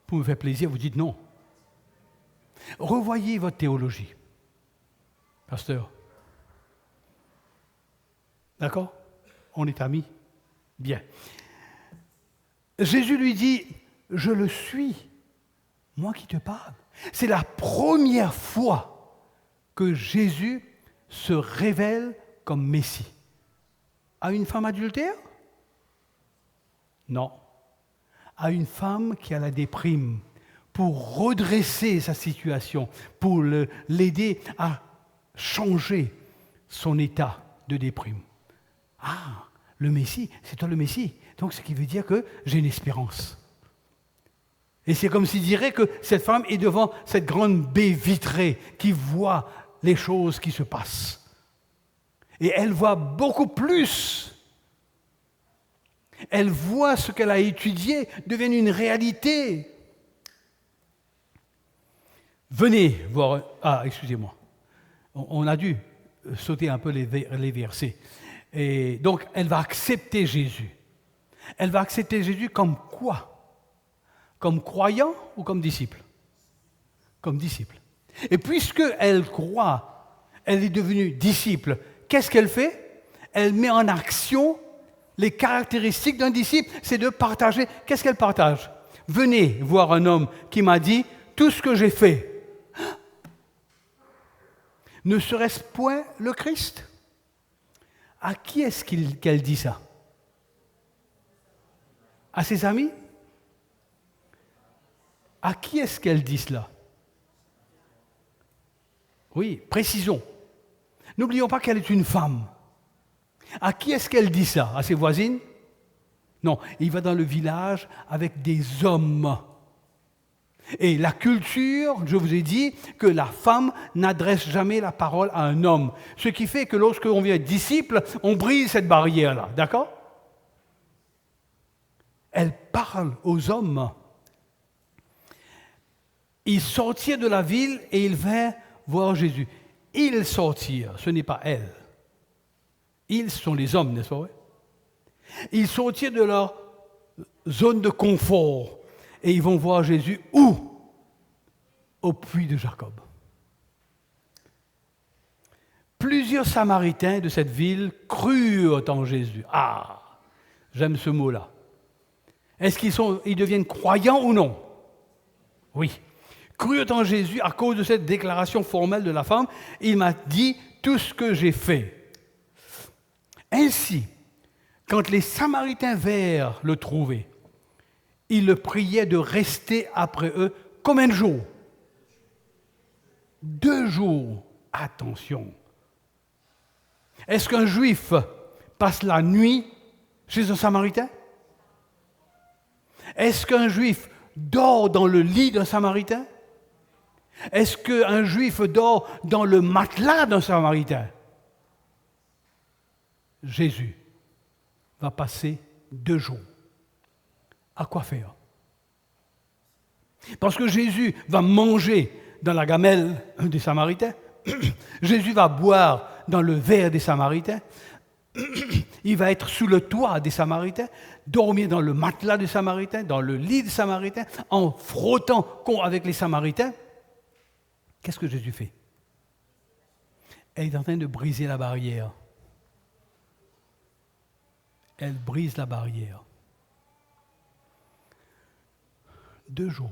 Pour me faire plaisir, vous dites non. Revoyez votre théologie, pasteur. D'accord? On est amis? Bien. Jésus lui dit, je le suis, moi qui te parle. C'est la première fois que Jésus se révèle comme Messie. À une femme adultère? Non. À une femme qui a la déprime, pour redresser sa situation, pour l'aider à changer son état de déprime. Ah, le Messie, c'est toi le Messie. Donc, ce qui veut dire que j'ai une espérance. Et c'est comme s'il dirait que cette femme est devant cette grande baie vitrée qui voit les choses qui se passent. Et elle voit beaucoup plus. Elle voit ce qu'elle a étudié devenir une réalité. Venez voir... Ah, excusez-moi. On a dû sauter un peu les versets. Et donc, elle va accepter Jésus. Elle va accepter Jésus comme quoi? Comme croyant ou comme disciple? Comme disciple. Et puisqu'elle croit, elle est devenue disciple, qu'est-ce qu'elle fait? Elle met en action les caractéristiques d'un disciple, c'est de partager. Qu'est-ce qu'elle partage? Venez voir un homme qui m'a dit tout ce que j'ai fait. Ne serait-ce point le Christ? À qui est-ce qu'elle dit ça? À ses amis? À qui est-ce qu'elle dit cela? Oui, précisons. N'oublions pas qu'elle est une femme. À qui est-ce qu'elle dit ça? À ses voisines? Non, il va dans le village avec des hommes. Et la culture, je vous ai dit que la femme n'adresse jamais la parole à un homme. Ce qui fait que lorsque l'on vient être disciple, on brise cette barrière-là. D'accord? Elle parle aux hommes. Ils sortirent de la ville et ils vinrent voir Jésus. Ils sortirent, ce n'est pas elle. Ils sont les hommes, n'est-ce pas? Ils sortirent de leur zone de confort et ils vont voir Jésus où? Au puits de Jacob. Plusieurs Samaritains de cette ville crurent en Jésus. Ah, j'aime ce mot-là. Est-ce qu'ils deviennent croyants ou non? Oui. Crurent en Jésus à cause de cette déclaration formelle de la femme. Il m'a dit tout ce que j'ai fait. Ainsi, quand les Samaritains vinrent le trouver, ils le priaient de rester après eux combien de jours? 2 jours. Attention. Est-ce qu'un Juif passe la nuit chez un Samaritain? Est-ce qu'un Juif dort dans le lit d'un Samaritain? Est-ce qu'un Juif dort dans le matelas d'un Samaritain? Jésus va passer 2 jours. À quoi faire? Parce que Jésus va manger dans la gamelle des Samaritains. Jésus va boire dans le verre des Samaritains. Il va être sous le toit des Samaritains, dormir dans le matelas des Samaritains, dans le lit des Samaritains, en frottant avec les Samaritains. Qu'est-ce que Jésus fait? Elle est en train de briser la barrière. Elle brise la barrière. 2 jours.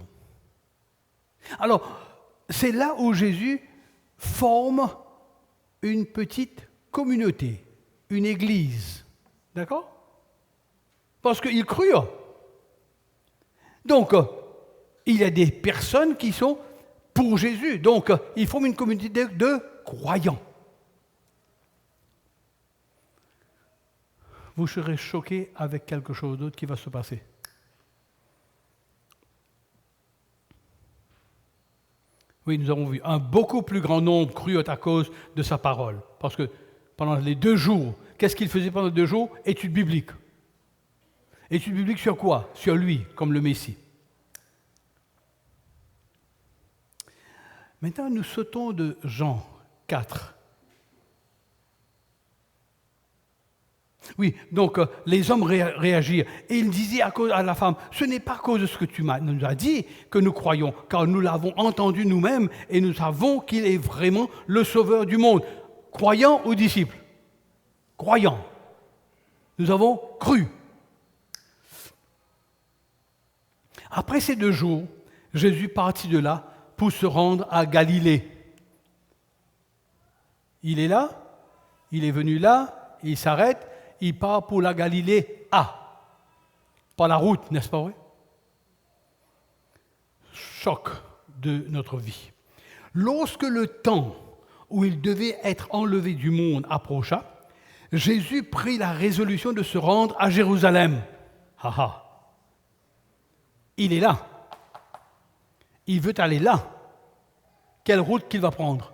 Alors, c'est là où Jésus forme une petite communauté. une église. D'accord? Parce qu'ils crurent. Donc, il y a des personnes qui sont pour Jésus. Donc, ils forment une communauté de croyants. Vous serez choqués avec quelque chose d'autre qui va se passer. Oui, nous avons vu un beaucoup plus grand nombre crut à cause de sa parole. Parce que pendant les 2 jours, qu'est-ce qu'il faisait pendant 2 jours? Étude biblique. Étude biblique sur quoi? Sur lui, comme le Messie. Maintenant, nous sautons de Jean 4. Oui, donc les hommes réagirent. Et il disait à la femme, ce n'est pas à cause de ce que tu nous as dit que nous croyons, car nous l'avons entendu nous-mêmes et nous savons qu'il est vraiment le sauveur du monde. Croyant ou disciple? Croyant. Nous avons cru. Après ces 2 jours, Jésus partit de là pour se rendre à Galilée. Il est là, il est venu là, il s'arrête, il part pour la Galilée par la route, n'est-ce pas vrai? Choc de notre vie. Lorsque le temps où il devait être enlevé du monde approcha, Jésus prit la résolution de se rendre à Jérusalem. Il est là. Il veut aller là. Quelle route qu'il va prendre?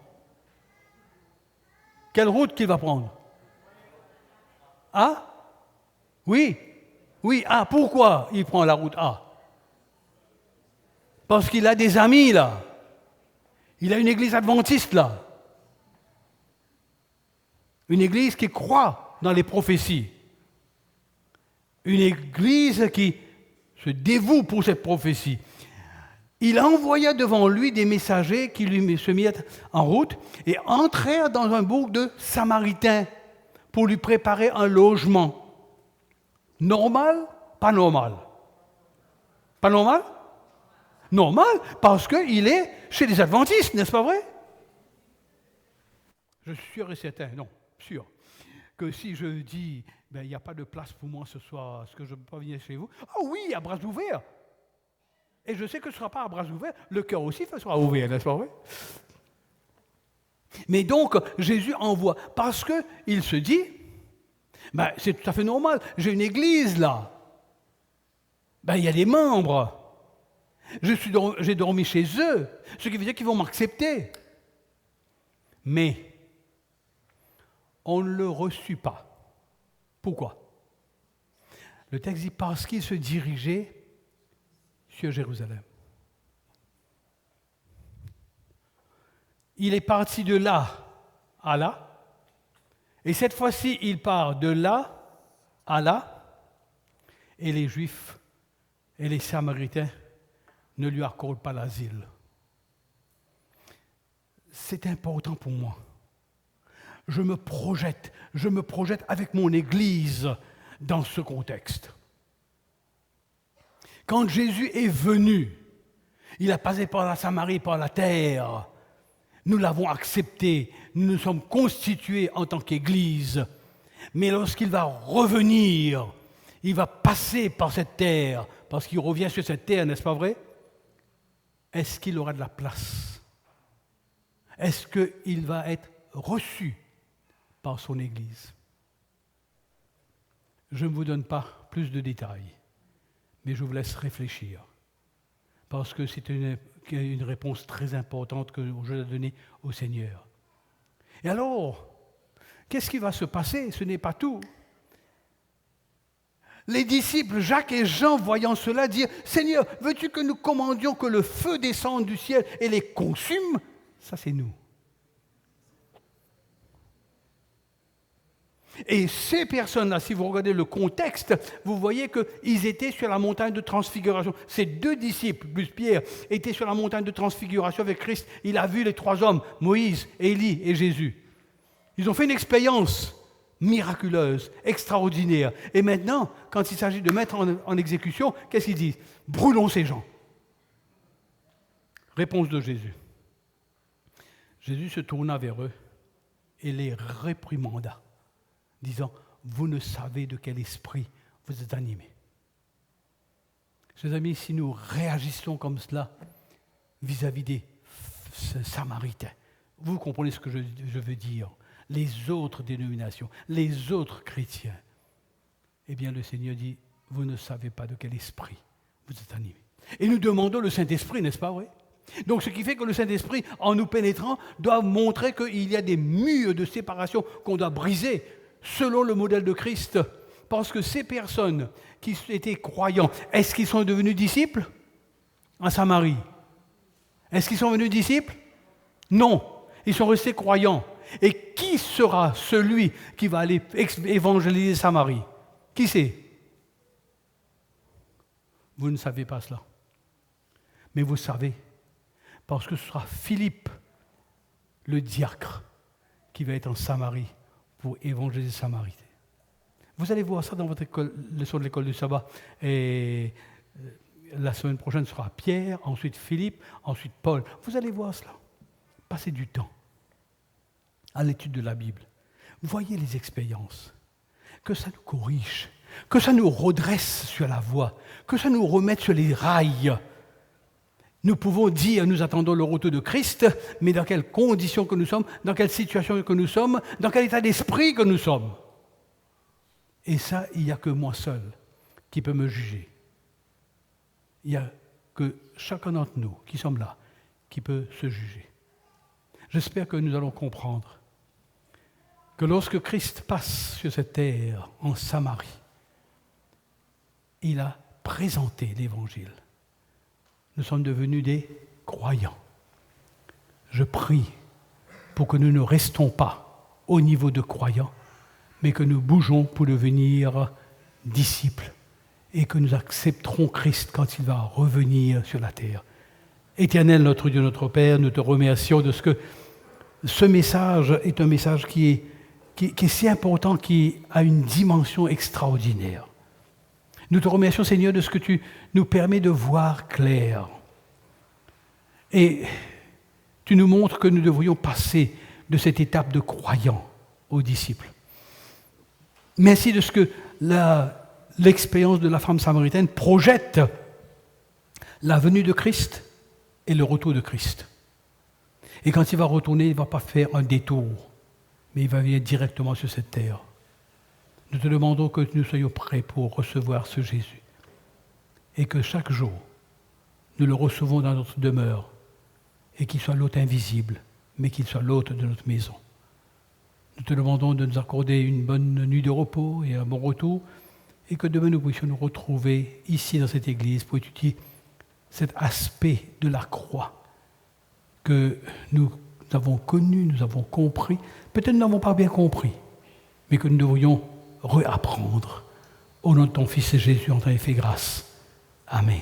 Quelle route qu'il va prendre? Oui. Pourquoi il prend la route A? Parce qu'il a des amis là. Il a une église adventiste là. Une église qui croit dans les prophéties. Une église qui se dévoue pour cette prophétie. Il envoya devant lui des messagers qui lui se mirent en route et entrèrent dans un bourg de Samaritains pour lui préparer un logement. Normal? Pas normal. Pas normal? Normal, parce qu'il est chez les adventistes, n'est-ce pas vrai? Je suis sûr et certain, non, sûr, que si je dis, il n'y a pas de place pour moi ce soir, est-ce que je ne peux pas venir chez vous? Ah oui, à bras ouverts. Et je sais que ce ne sera pas à bras ouverts, le cœur aussi sera ouvert, n'est-ce pas vrai? Mais donc, Jésus envoie, parce qu'il se dit, c'est tout à fait normal, j'ai une église là. Il y a des membres. J'ai dormi chez eux, ce qui veut dire qu'ils vont m'accepter. Mais, on ne le reçut pas. Pourquoi? Le texte dit parce qu'il se dirigeait sur Jérusalem. Il est parti de là à là, et cette fois-ci, il part de là à là, et les Juifs et les Samaritains ne lui accordent pas l'asile. C'est important pour moi. Je me projette avec mon Église dans ce contexte. Quand Jésus est venu, il a passé par la Samarie, par la terre. Nous l'avons accepté, nous nous sommes constitués en tant qu'Église. Mais lorsqu'il va revenir, il va passer par cette terre, parce qu'il revient sur cette terre, n'est-ce pas vrai? Est-ce qu'il aura de la place? Est-ce qu'il va être reçu par son Église? Je ne vous donne pas plus de détails, mais je vous laisse réfléchir, parce que c'est une réponse très importante que je dois donner au Seigneur. Et alors, qu'est-ce qui va se passer? Ce n'est pas tout. Les disciples, Jacques et Jean, voyant cela, dirent « Seigneur, veux-tu que nous commandions que le feu descende du ciel et les consume ?» Ça, c'est nous. Et ces personnes-là, si vous regardez le contexte, vous voyez qu'ils étaient sur la montagne de transfiguration. Ces 2 disciples, plus Pierre, étaient sur la montagne de transfiguration avec Christ. Il a vu les 3 hommes, Moïse, Élie et Jésus. Ils ont fait une expérience miraculeuse, extraordinaire. Et maintenant, quand il s'agit de mettre en exécution, qu'est-ce qu'ils disent? Brûlons ces gens. Réponse de Jésus. Jésus se tourna vers eux et les réprimanda. disant « Vous ne savez de quel esprit vous êtes animés. » Chers amis, si nous réagissons comme cela vis-à-vis des Samaritains, vous comprenez ce que je veux dire, les autres dénominations, les autres chrétiens, eh bien le Seigneur dit « Vous ne savez pas de quel esprit vous êtes animés. » Et nous demandons le Saint-Esprit, n'est-ce pas vrai? Donc ce qui fait que le Saint-Esprit, en nous pénétrant, doit montrer qu'il y a des murs de séparation qu'on doit briser selon le modèle de Christ. Parce que ces personnes qui étaient croyants, est-ce qu'ils sont devenus disciples en Samarie? Est-ce qu'ils sont devenus disciples? Non, ils sont restés croyants. Et qui sera celui qui va aller évangéliser Samarie? Qui c'est? Vous ne savez pas cela. Mais vous savez, parce que ce sera Philippe, le diacre, qui va être en Samarie pour évangéliser Samarie. Vous allez voir ça dans votre leçon de l'école du sabbat. Et la semaine prochaine sera Pierre, ensuite Philippe, ensuite Paul. Vous allez voir cela. Passez du temps à l'étude de la Bible. Voyez les expériences. Que ça nous corrige, que ça nous redresse sur la voie, que ça nous remette sur les rails. Nous pouvons dire, nous attendons le retour de Christ, mais dans quelles conditions que nous sommes, dans quelle situation que nous sommes, dans quel état d'esprit que nous sommes. Et ça, il n'y a que moi seul qui peut me juger. Il n'y a que chacun d'entre nous qui sommes là, qui peut se juger. J'espère que nous allons comprendre que lorsque Christ passe sur cette terre en Samarie, il a présenté l'Évangile. Nous sommes devenus des croyants. Je prie pour que nous ne restons pas au niveau de croyants, mais que nous bougeons pour devenir disciples et que nous accepterons Christ quand il va revenir sur la terre. Éternel, notre Dieu, notre Père, nous te remercions de ce que ce message est un message qui est si important, qui a une dimension extraordinaire. Nous te remercions, Seigneur, de ce que tu nous permets de voir clair. Et tu nous montres que nous devrions passer de cette étape de croyant aux disciples. Merci de ce que l'expérience de la femme samaritaine projette la venue de Christ et le retour de Christ. Et quand il va retourner, il ne va pas faire un détour, mais il va venir directement sur cette terre. Nous te demandons que nous soyons prêts pour recevoir ce Jésus et que chaque jour, nous le recevons dans notre demeure et qu'il soit l'hôte invisible, mais qu'il soit l'hôte de notre maison. Nous te demandons de nous accorder une bonne nuit de repos et un bon retour et que demain nous puissions nous retrouver ici dans cette église pour étudier cet aspect de la croix que nous avons connu, nous avons compris. Peut-être nous n'avons pas bien compris, mais que nous devrions réapprendre. Au nom de ton Fils Jésus, on t'a fait grâce. Amen.